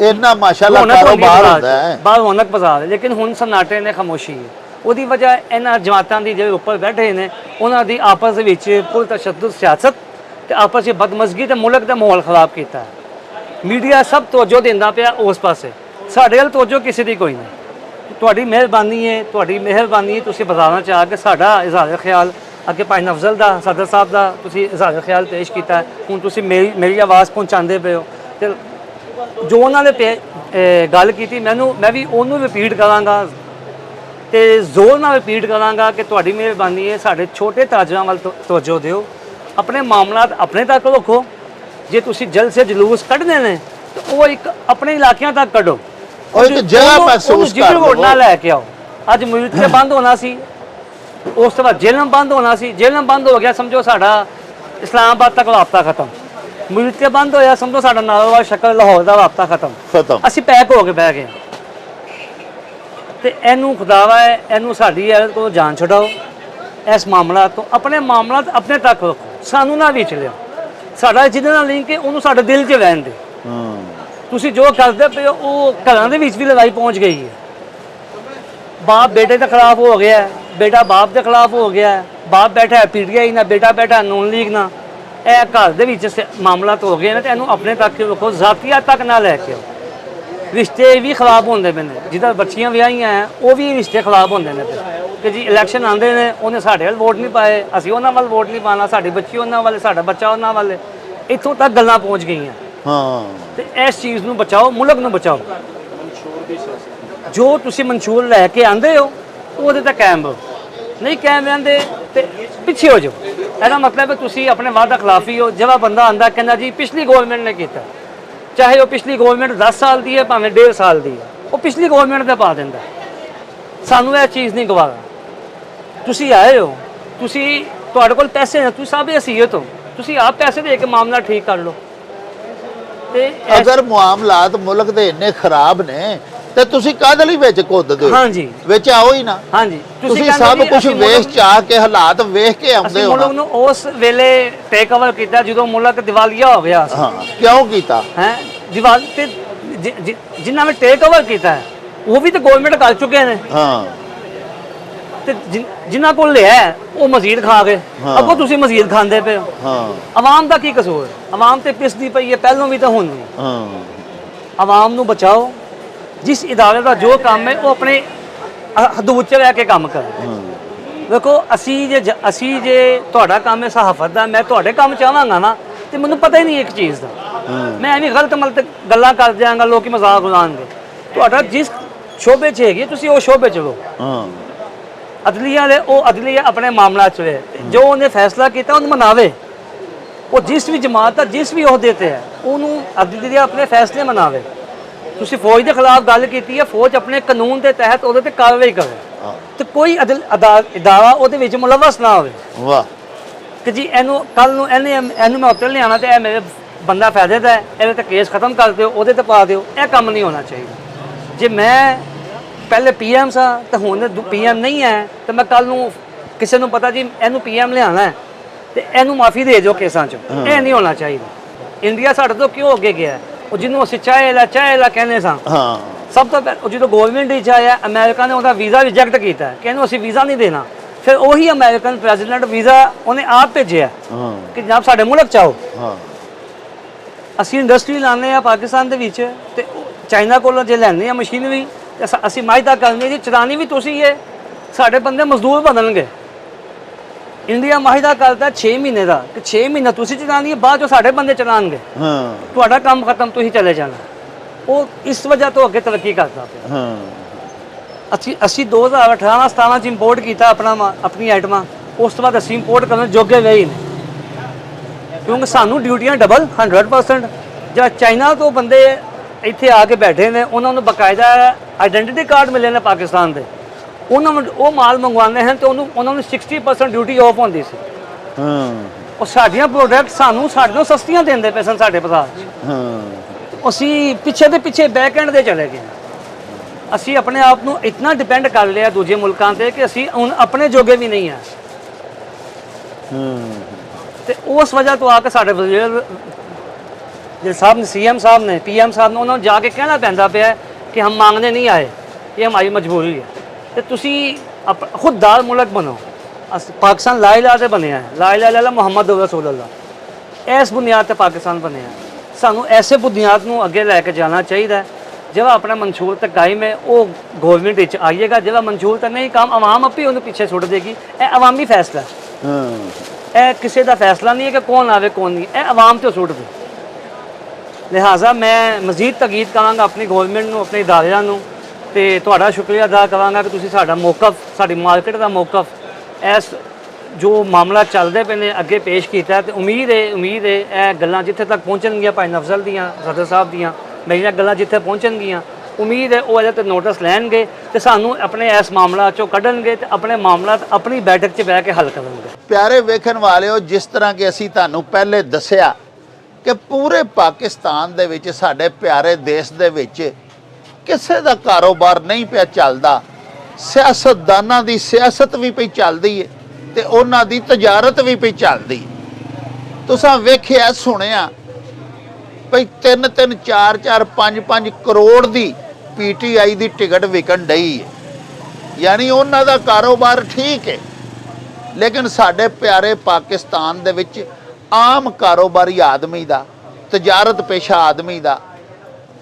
ਇੰਨਾ ਮਾਸ਼ਾਅੱਲਾ ਕਾਰੋਬਾਰ ਹੁੰਦਾ ਹੈ, ਬਾਹਰ ਰੌਣਕ ਬਾਜ਼ਾਰ ਹੈ। ਲੇਕਿਨ ਹੁਣ ਸਨਾਟੇ ਨੇ, ਖਾਮੋਸ਼ੀ ਹੈ। ਉਹਦੀ ਵਜ੍ਹਾ ਇਹਨਾਂ ਜਮਾਤਾਂ ਦੀ ਜਿਹੜੇ ਉੱਪਰ ਬੈਠੇ ਨੇ, ਉਹਨਾਂ ਦੀ ਆਪਸ ਦੇ ਵਿੱਚ ਪੁਰ ਤਸ਼ੱਦਦ ਸਿਆਸਤ ਤੇ ਆਪਸ ਵਿੱਚ ਬਦਮਜ਼ਗੀ ਤੇ ਮੁਲਕ ਦਾ ਮਾਹੌਲ ਖਰਾਬ ਕੀਤਾ ਹੈ। ਮੀਡੀਆ ਸਭ ਤਵੱਜੋ ਦਿੰਦਾ ਪਿਆ ਉਸ ਪਾਸੇ, ਸਾਡੇ ਵੱਲ ਤਵੱਜੋ ਕਿਸੇ ਦੀ ਕੋਈ ਨਹੀਂ। ਤੁਹਾਡੀ ਮਿਹਰਬਾਨੀ ਹੈ, ਤੁਸੀਂ ਬਾਜ਼ਾਰਾਂ 'ਚ ਆ ਕੇ ਸਾਡਾ ਇਜ਼ਹਾਰ ਖਿਆਲ ਅੱਗੇ ਭਾਈ ਨਫਜ਼ਲ ਦਾ, ਸਦਰ ਸਾਹਿਬ ਦਾ ਤੁਸੀਂ ਇਜ਼ਹਾਰ ਖਿਆਲ ਪੇਸ਼ ਕੀਤਾ। ਹੁਣ ਤੁਸੀਂ ਮੇਰੀ ਆਵਾਜ਼ ਪਹੁੰਚਾਉਂਦੇ ਪਏ ਹੋ, ਤੇ ਜੋ ਉਹਨਾਂ ਨੇ ਗੱਲ ਕੀਤੀ ਮੈਂ ਵੀ ਉਹਨੂੰ ਰਿਪੀਟ ਕਰਾਂਗਾ ਤੇ ਜ਼ੋਰ ਨਾਲ ਰਿਪੀਟ ਕਰਾਂਗਾ ਕਿ ਤੁਹਾਡੀ ਮਿਹਰਬਾਨੀ ਹੈ, ਸਾਡੇ ਛੋਟੇ ਤਾਜਰਾਂ ਵੱਲ ਤਵੱਜੋ ਦਿਓ, ਆਪਣੇ ਮਾਮਲਾਤ ਆਪਣੇ ਤੱਕ ਰੱਖੋ। ਜੇ ਤੁਸੀਂ ਜਲਸੇ ਜਲੂਸ ਕੱਢਦੇ ਨੇ ਤਾਂ ਉਹ ਇੱਕ ਆਪਣੇ ਇਲਾਕਿਆਂ ਤੱਕ ਕੱਢੋ, ਉਹ ਇੱਕ ਜਗ੍ਹਾ ਮਹਿਸੂਸ ਕਰ ਲਓ। ਵੋਟ ਨਾ ਲੈ ਕੇ ਆਓ। ਅੱਜ ਮੂਲਕ ਬੰਦ ਹੋਣਾ ਸੀ, ਉਸ ਤੋਂ ਬਾਅਦ ਜੇਲ੍ਹਾਂ ਬੰਦ ਹੋਣਾ ਸੀ, ਜੇਲ੍ਹਾਂ ਬੰਦ ਹੋ ਗਿਆ ਸਮਝੋ ਸਾਡਾ ਇਸਲਾਮਾਬਾਦ ਤੱਕ ਰਾਬਤਾ ਖਤਮ। ਮੁਲਕ ਬੰਦ ਹੋਇਆ ਸਮਝੋ ਸਾਡਾ ਨਾਲੋਵਾਲ ਸ਼ਕਲ ਲਾਹੌਰ ਦਾ ਰਾਬਤਾ ਖਤਮ। ਅਸੀਂ ਪੈਕ ਹੋ ਕੇ ਬਹਿ ਗਏ। ਤੇ ਇਹਨੂੰ ਖੁਦਾਵਾ ਹੈ, ਇਹਨੂੰ ਸਾਡੀ ਐਲਤ ਕੋਲ ਜਾਨ ਛਡਾਓ। ਇਸ ਮਾਮਲਾ ਤੋਂ ਆਪਣੇ ਮਾਮਲਾ ਆਪਣੇ ਤੱਕ ਰੱਖੋ, ਸਾਨੂੰ ਨਾ ਵਿੱਚ ਲਿਓ। ਸਾਡਾ ਜਿਹਦੇ ਨਾਲ ਲਿੰਕ ਹੈ ਉਹਨੂੰ ਸਾਡੇ ਦਿਲ 'ਚ ਰਹਿਣ ਦਿਓ। ਤੁਸੀਂ ਜੋ ਕਰਦੇ ਪਏ ਹੋ ਉਹ ਘਰਾਂ ਦੇ ਵਿੱਚ ਵੀ ਲੜਾਈ ਪਹੁੰਚ ਗਈ ਹੈ। ਬਾਪ ਬੇਟੇ ਦੇ ਖਿਲਾਫ ਹੋ ਗਿਆ, ਬੇਟਾ ਬਾਪ ਦੇ ਖਿਲਾਫ ਹੋ ਗਿਆ, ਬਾਪ ਬੈਠਾ ਪੀਡੀਆਈ ਨਾਲ, ਬੇਟਾ ਬੈਠਾ ਨੂਨ ਲੀਗ ਨਾਲ। ਇਹ ਘਰ ਦੇ ਵਿੱਚ ਮਾਮਲਾ ਹੋ ਗਏ ਨੇ ਤੇ ਇਹਨੂੰ ਆਪਣੇ ਤੱਕ ਰੱਖੋ, ਜ਼ਾਤੀਆ ਤੱਕ ਨਾ ਲੈ ਕੇ ਆਓ। ਰਿਸ਼ਤੇ ਵੀ ਖਰਾਬ ਹੁੰਦੇ ਪਏ ਨੇ, ਜਿਹਦਾ ਬੱਚੀਆਂ ਵਿਆਹੀਆਂ ਹੈ ਉਹ ਵੀ ਰਿਸ਼ਤੇ ਖਰਾਬ ਹੁੰਦੇ ਨੇ ਕਿ ਜੀ ਇਲੈਕਸ਼ਨ ਆਉਂਦੇ ਨੇ, ਉਹਨੇ ਸਾਡੇ ਵੱਲ ਵੋਟ ਨਹੀਂ ਪਾਏ, ਅਸੀਂ ਉਹਨਾਂ ਵੱਲ ਵੋਟ ਨਹੀਂ ਪਾਣਾ, ਸਾਡੀ ਬੱਚੀ ਉਹਨਾਂ ਵੱਲ, ਸਾਡਾ ਬੱਚਾ ਉਹਨਾਂ ਵੱਲ। ਇੱਥੋਂ ਤੱਕ ਗੱਲਾਂ ਪਹੁੰਚ ਗਈਆਂ। ਤੇ ਇਸ ਚੀਜ਼ ਨੂੰ ਬਚਾਓ, ਮੁਲਕ ਨੂੰ ਬਚਾਓ। ਜੋ ਤੁਸੀਂ ਮਨਸ਼ੂਰ ਲੈ ਕੇ ਆਂਦੇ ਹੋ ਉਹਦੇ ਤੇ ਕਾਇਮ ਰਹੋ, ਨਹੀਂ ਕਾਇਮ ਰਹਿੰਦੇ ਤੇ ਪਿੱਛੇ ਹੋ ਜਾਓ। ਇਹਦਾ ਮਤਲਬ ਹੈ ਤੁਸੀਂ ਆਪਣੇ ਵਾਅਦਾ ਖਿਲਾਫੀ ਹੋ। ਜਿਹੜਾ ਬੰਦਾ ਆਂਦਾ ਕਹਿੰਦਾ ਜੀ ਪਿਛਲੀ ਗਵਰਨਮੈਂਟ ਨੇ ਕੀਤਾ, ਚਾਹੇ ਉਹ ਪਿਛਲੀ ਗਵਰਨਮੈਂਟ 10 ਸਾਲ ਦੀ ਹੈ ਭਾਵੇਂ 1.5 ਸਾਲ ਦੀ ਹੈ, ਉਹ ਪਿਛਲੀ ਗਵਰਨਮੈਂਟ ਤੇ ਪਾ ਦਿੰਦਾ। ਸਾਨੂੰ ਇਹ ਚੀਜ਼ ਨਹੀਂ ਗਵਾਰਾ। ਤੁਸੀਂ ਆਏ ਹੋ, ਤੁਸੀਂ ਤੁਹਾਡੇ ਕੋਲ ਪੈਸੇ ਨੇ, ਤੁਸੀਂ ਸਭ ਹਸੀਅਤ ਹੋ, ਤੁਸੀਂ ਆਪ ਪੈਸੇ ਦੇ ਕੇ ਮਾਮਲਾ ਠੀਕ ਕਰ ਲਓ। ਤੇ ਅਗਰ ਮਾਮਲਾਤ ਮੁਲਕ ਦੇ ਇੰਨੇ ਖਰਾਬ ਨੇ ਤੇ ਤੁਸੀਂ ਕਾਹਦੇ ਲਈ ਵਿੱਚ ਕੁੱਦਦੇ ਹੋ? ਹਾਂਜੀ, ਵਿੱਚ ਆਓ ਹੀ ਨਾ। ਹਾਂਜੀ, ਤੁਸੀਂ ਸਭ ਕੁਝ ਵੇਖ ਚਾਹ ਕੇ ਹਾਲਾਤ ਵੇਖ ਕੇ ਆਉਂਦੇ ਹੋ। ਮੁਲਕ ਨੂੰ ਉਸ ਵੇਲੇ ਟੇਕ ਓਵਰ ਕੀਤਾ ਜਦੋਂ ਮੁਲਕ ਦਿਵਾਲੀਆ ਹੋ ਗਿਆ ਸੀ। ਹਾਂ, ਕਿਉਂ ਕੀਤਾ ਹੈ? ਦਿਵਾਲੀ ਤੇ ਜਿਨ੍ਹਾਂ ਨੇ ਟੇਕ ਓਵਰ ਕੀਤਾ ਹੈ ਉਹ ਵੀ ਤਾਂ ਗਵਰਨਮੈਂਟ ਕਰ ਚੁੱਕੇ ਨੇ। ਹਾਂ, ਤੇ ਜਿਨ੍ਹਾਂ ਕੋਲ ਲਿਆ ਹੈ, ਉਹ ਮਜ਼ੀਦ ਖਾ ਗਏ, ਅੱਗੋਂ ਤੁਸੀਂ ਮਜ਼ੀਦ ਖਾਂਦੇ ਪਏ ਹੋ। ਹਾਂ ਆਵਾਮ ਦਾ ਕੀ ਕਸੂਰ? ਆਵਾਮ ਤੇ ਪਿਸਦੀ ਪਈ ਹੈ ਪਹਿਲੋਂ ਵੀ ਤਾਂ ਹੁਣ ਵੀ। ਹਾਂ ਆਵਾਮ ਨੂੰ ਬਚਾਓ, ਜਿਸ ਇਦਾਰੇ ਦਾ ਜੋ ਕੰਮ ਹੈ ਉਹ ਆਪਣੇ ਹਦੂਦ 'ਚ ਰਹਿ ਕੇ ਕੰਮ ਕਰੇ। ਦੇਖੋ ਅਸੀਂ ਜੇ ਤੁਹਾਡਾ ਕੰਮ ਹੈ ਸਹਾਫਤ ਦਾ, ਮੈਂ ਤੁਹਾਡੇ ਕੰਮ ਚਾਹਾਂਗਾ ਨਾ ਤੇ ਮੈਨੂੰ ਪਤਾ ਹੀ ਨਹੀਂ ਇੱਕ ਚੀਜ਼ ਦਾ, ਮੈਂ ਐਵੇਂ ਗਲਤ ਮਲਤ ਗੱਲਾਂ ਕਰ ਦਿਆਂਗਾ, ਲੋਕੀ ਮਜ਼ਾਕ ਉਡਾਉਣਗੇ। ਤੁਹਾਡਾ ਜਿਸ ਸ਼ੋਬੇ 'ਚ ਹੈਗੀ ਤੁਸੀਂ ਉਹ ਸ਼ੋਬੇ 'ਚ ਰਹੋ। ਹਾਂ ਅਦਲੀਆ ਵਾਲੇ ਉਹ ਅਦਲੀਆ ਆਪਣੇ ਮਾਮਲਾ 'ਚ ਰਹੇ, ਜੋ ਉਹਨੇ ਫੈਸਲਾ ਕੀਤਾ ਉਹਨੂੰ ਮਨਾਵੇ। ਉਹ ਜਿਸ ਵੀ ਜਮਾਤ ਦਾ ਜਿਸ ਵੀ ਅਹੁਦੇ ਤੇ ਹੈ ਉਹਨੂੰ ਅਦਲੀਆ ਆਪਣੇ ਫੈਸਲੇ ਮਨਾਵੇ। ਤੁਸੀਂ ਫੌਜ ਦੇ ਖਿਲਾਫ ਗੱਲ ਕੀਤੀ ਹੈ, ਫੌਜ ਆਪਣੇ ਕਾਨੂੰਨ ਦੇ ਤਹਿਤ ਉਹਦੇ ਤੇ ਕਾਰਵਾਈ ਕਰੇ ਤੇ ਕੋਈ ਇਦਾਰਾ ਉਹਦੇ ਵਿੱਚ ਮੁਲਵਸ ਨਾ ਹੋਵੇ। ਵਾਹ ਕਿ ਜੀ ਇਹਨੂੰ ਕੱਲ ਨੂੰ ਇਹਨੂੰ ਮੈਂ ਉੱਤੇ ਲਿਆਉਣਾ ਤੇ ਇਹ ਮੇਰੇ ਬੰਦਾ ਫਾਇਦੇ ਦਾ ਹੈ, ਇਹਦੇ ਤੇ ਕੇਸ ਖਤਮ ਕਰ ਦਿਓ, ਉਹਦੇ ਤੇ ਪਾ ਦਿਓ, ਇਹ ਕੰਮ ਨਹੀਂ ਹੋਣਾ ਚਾਹੀਦਾ। ਜੇ ਮੈਂ ਪਹਿਲੇ ਪੀਐਮ ਸਾਂ ਤੇ ਹੁਣ ਪੀਐਮ ਨਹੀਂ ਹੈ ਤੇ ਮੈਂ ਕੱਲ ਨੂੰ ਕਿਸੇ ਨੂੰ ਪਤਾ ਜੀ ਇਹਨੂੰ ਪੀਐਮ ਲਿਆਉਣਾ ਹੈ ਤੇ ਇਹਨੂੰ ਮਾਫੀ ਦੇ ਦਿਓ ਕੇਸਾਂ 'ਚੋਂ, ਇਹ ਨਹੀਂ ਹੋਣਾ ਚਾਹੀਦਾ। ਇੰਡੀਆ ਸਾਡੇ ਤੋਂ ਕਿਉਂ ਅੱਗੇ ਗਿਆ? ਉਹ ਜਿਹਨੂੰ ਅਸੀਂ ਚਾਹੇ ਲਾ ਕਹਿੰਦੇ ਸਾਂ, ਹਾਂ ਸਭ ਤੋਂ ਪਹਿਲਾਂ ਉਹ ਜਦੋਂ ਗਵਰਨਮੈਂਟ ਵਿੱਚ ਆਇਆ, ਅਮਰੀਕਾ ਨੇ ਉਹਦਾ ਵੀਜ਼ਾ ਰਿਜੈਕਟ ਕੀਤਾ ਕਿ ਇਹਨੂੰ ਅਸੀਂ ਵੀਜ਼ਾ ਨਹੀਂ ਦੇਣਾ। ਫਿਰ ਉਹੀ ਅਮਰੀਕਨ ਪ੍ਰੈਜ਼ੀਡੈਂਟ ਵੀਜ਼ਾ ਉਹਨੇ ਆਪ ਭੇਜਿਆ ਕਿ ਜਨਾਬ ਸਾਡੇ ਮੁਲਕ 'ਚ ਆਓ। ਹਾਂ ਅਸੀਂ ਇੰਡਸਟਰੀ ਲਾਉਂਦੇ ਆ ਪਾਕਿਸਤਾਨ ਦੇ ਵਿੱਚ ਤੇ ਚਾਈਨਾ ਕੋਲੋਂ ਜੇ ਲੈਂਦੇ ਆ ਮਸ਼ੀਨਰੀ ਤੇ ਅਸੀਂ ਮਾਇਦਾ ਕਰਨੀ ਜੀ, ਚਲਾਉਣੀ ਵੀ ਤੁਸੀਂ ਹੈ, ਸਾਡੇ ਬੰਦੇ ਮਜ਼ਦੂਰ ਬਣਨਗੇ। ਇੰਡੀਆ ਮਾਹਿਦਾ ਕਰਦਾ 6 ਮਹੀਨੇ ਦਾ ਕਿ 6 ਮਹੀਨਾ ਤੁਸੀਂ ਚਲਾਉਣੀ ਹੈ, ਬਾਅਦ 'ਚੋਂ ਸਾਡੇ ਬੰਦੇ ਚਲਾਉਣਗੇ। ਹਾਂ ਤੁਹਾਡਾ ਕੰਮ ਖਤਮ, ਤੁਸੀਂ ਚਲੇ ਜਾਣਾ। ਉਹ ਇਸ ਵਜ੍ਹਾ ਤੋਂ ਅੱਗੇ ਤਰੱਕੀ ਕਰਦਾ ਪਿਆ। ਹਾਂ ਅਸੀਂ 2018-17 ਚ ਇੰਪੋਰਟ ਕੀਤਾ ਆਪਣੀ ਆਈਟਮਾਂ, ਉਸ ਤੋਂ ਬਾਅਦ ਅਸੀਂ ਇੰਪੋਰਟ ਕਰਨ ਜੋਗੇ ਰਹੇ ਨੇ ਕਿਉਂਕਿ ਸਾਨੂੰ ਡਿਊਟੀਆਂ ਡਬਲ 100%। ਜਾਂ ਚਾਈਨਾ ਤੋਂ ਬੰਦੇ ਇੱਥੇ ਆ ਕੇ ਬੈਠੇ ਨੇ, ਉਹਨਾਂ ਨੂੰ ਬਕਾਇਦਾ ਆਈਡੈਂਟੀਟੀ ਕਾਰਡ ਮਿਲੇ ਨੇ ਪਾਕਿਸਤਾਨ ਦੇ, ਉਹਨਾਂ ਨੂੰ ਉਹ ਮਾਲ ਮੰਗਵਾਉਂਦੇ ਹਨ ਤੇ ਉਹਨਾਂ ਨੂੰ 60% ਡਿਊਟੀ ਆਫ ਹੁੰਦੀ ਸੀ। ਹਾਂ ਉਹ ਸਾਡੀਆਂ ਪ੍ਰੋਡਕਟ ਸਾਡੇ ਤੋਂ ਸਸਤੀਆਂ ਦਿੰਦੇ ਪਏ ਸਨ ਸਾਡੇ ਬਾਜ਼ਾਰ 'ਚ। ਹਾਂ ਅਸੀਂ ਪਿੱਛੇ ਦੇ ਪਿੱਛੇ ਬੈਕ ਐਂਡ ਦੇ ਚਲੇ ਗਏ। ਅਸੀਂ ਆਪਣੇ ਆਪ ਨੂੰ ਇਤਨਾ ਡਿਪੈਂਡ ਕਰ ਲਿਆ ਦੂਜੇ ਮੁਲਕਾਂ ਤੇ ਕਿ ਅਸੀਂ ਹੁਣ ਆਪਣੇ ਜੋਗੇ ਵੀ ਨਹੀਂ ਆ। ਤੇ ਉਸ ਵਜ੍ਹਾ ਤੋਂ ਆ ਕੇ ਸਾਡੇ ਵਜ਼ੀਰ ਜੇ ਸਾਹਿਬ ਨੇ, ਸੀਐਮ ਸਾਹਿਬ ਨੇ, ਪੀਐਮ ਸਾਹਿਬ ਨੇ, ਉਹਨਾਂ ਨੂੰ ਜਾ ਕੇ ਕਹਿਣਾ ਪੈਂਦਾ ਪਿਆ ਕਿ ਹਮ ਮੰਗਨੇ ਨਹੀਂ ਆਏ, ਇਹ ਹਮਾਰੀ ਮਜਬੂਰੀ ਹੈ। ਤੇ ਤੁਸੀਂ ਖੁਦਦਾਰ ਮੁਲਕ ਬਣੋ। ਪਾਕਿਸਤਾਨ ਲਾ ਇਲਾਹਾ ਤੇ ਬਣਿਆ ਹੈ, ਲਾ ਇਲਾਹਾ ਇਲੱਲ੍ਲਾਹ ਮੁਹੰਮਦ ਰਸੂਲੁल्लाह। ਇਸ ਬੁਨਿਆਦ ਤੇ ਪਾਕਿਸਤਾਨ ਬਣਿਆ। ਸਾਨੂੰ ਐਸੇ ਬੁਨਿਆਦ ਨੂੰ ਅੱਗੇ ਲੈ ਕੇ ਜਾਣਾ ਚਾਹੀਦਾ। ਜਿਹੜਾ ਆਪਣਾ ਮਨਸ਼ੂਰ ਤੇ ਕਾਇਮ ਹੈ ਉਹ ਗਵਰਨਮੈਂਟ ਵਿੱਚ ਆਈਏਗਾ, ਜਿਹੜਾ ਮਨਸ਼ੂਰ ਤੇ ਨਹੀਂ ਕੰਮ ਆਵਾਮ ਆਪੇ ਉਹਨੂੰ ਪਿੱਛੇ ਛੁੱਟ ਦੇਗੀ। ਇਹ ਆਵਾਮੀ ਫੈਸਲਾ ਹੈ, ਇਹ ਕਿਸੇ ਦਾ ਫੈਸਲਾ ਨਹੀਂ ਹੈ ਕਿ ਕੌਣ ਆਵੇ ਕੌਣ ਨਹੀਂ, ਇਹ ਆਵਾਮ ਤੇ ਛੁੱਟ ਦੇ। ਲਿਹਾਜ਼ਾ ਮੈਂ ਮਜ਼ੀਦ ਤਕੀਦ ਕਰਾਂਗਾ ਆਪਣੀ ਗਵਰਨਮੈਂਟ ਨੂੰ, ਆਪਣੇ ਇਦਾਰਿਆਂ ਨੂੰ, ਤੇ ਤੁਹਾਡਾ ਸ਼ੁਕਰੀਆ ਅਦਾ ਕਰਾਂਗਾ ਕਿ ਤੁਸੀਂ ਸਾਡਾ ਮੌਕਫ, ਸਾਡੀ ਮਾਰਕੀਟ ਦਾ ਮੌਕਫ ਇਸ ਜੋ ਮਾਮਲਾ ਚੱਲਦੇ ਪਏ ਨੇ ਅੱਗੇ ਪੇਸ਼ ਕੀਤਾ। ਤੇ ਉਮੀਦ ਹੈ ਇਹ ਗੱਲਾਂ ਜਿੱਥੇ ਤੱਕ ਪਹੁੰਚਣਗੀਆਂ ਭਾਈ ਨਫਜ਼ਲ ਦੀਆਂ, ਸਦਰ ਸਾਹਿਬ ਦੀਆਂ, ਮੇਰੀਆਂ ਗੱਲਾਂ ਜਿੱਥੇ ਪਹੁੰਚਣਗੀਆਂ, ਉਮੀਦ ਹੈ ਉਹ ਇਹਦੇ ਤੇ ਨੋਟਿਸ ਲੈਣਗੇ ਤੇ ਸਾਨੂੰ ਆਪਣੇ ਇਸ ਮਾਮਲਾ 'ਚੋਂ ਕੱਢਣਗੇ ਤੇ ਆਪਣੇ ਮਾਮਲਾ ਆਪਣੀ ਬੈਠਕ 'ਚ ਬਹਿ ਕੇ ਹੱਲ ਕਰਨਗੇ। ਪਿਆਰੇ ਵੇਖਣ ਵਾਲਿਓ, ਜਿਸ ਤਰ੍ਹਾਂ ਕਿ ਅਸੀਂ ਤੁਹਾਨੂੰ ਪਹਿਲੇ ਦੱਸਿਆ ਕਿ ਪੂਰੇ ਪਾਕਿਸਤਾਨ ਦੇ ਵਿੱਚ, ਸਾਡੇ ਪਿਆਰੇ ਦੇਸ਼ ਦੇ ਵਿੱਚ ਕਿਸੇ ਦਾ ਕਾਰੋਬਾਰ ਨਹੀਂ ਪਿਆ ਚੱਲਦਾ। ਸਿਆਸਤਦਾਨਾਂ ਦੀ ਸਿਆਸਤ ਵੀ ਪਈ ਚੱਲਦੀ ਹੈ ਤੇ ਉਹਨਾਂ ਦੀ ਤਜਾਰਤ ਵੀ ਪਈ ਚੱਲਦੀ। ਤੁਸੀਂ ਵੇਖਿਆ ਸੁਣਿਆ ਭਈ 3-3 4-4 5-5 ਕਰੋੜ ਦੀ ਪੀਟੀਆਈ ਦੀ ਟਿਕਟ ਵਿਕਣ ਡਈ ਹੈ। ਯਾਨੀ ਉਹਨਾਂ ਦਾ ਕਾਰੋਬਾਰ ਠੀਕ ਹੈ, ਲੇਕਿਨ ਸਾਡੇ ਪਿਆਰੇ ਪਾਕਿਸਤਾਨ ਦੇ ਵਿੱਚ ਆਮ ਕਾਰੋਬਾਰੀ ਆਦਮੀ ਦਾ, ਤਜਾਰਤ ਪੇਸ਼ਾ ਆਦਮੀ ਦਾ,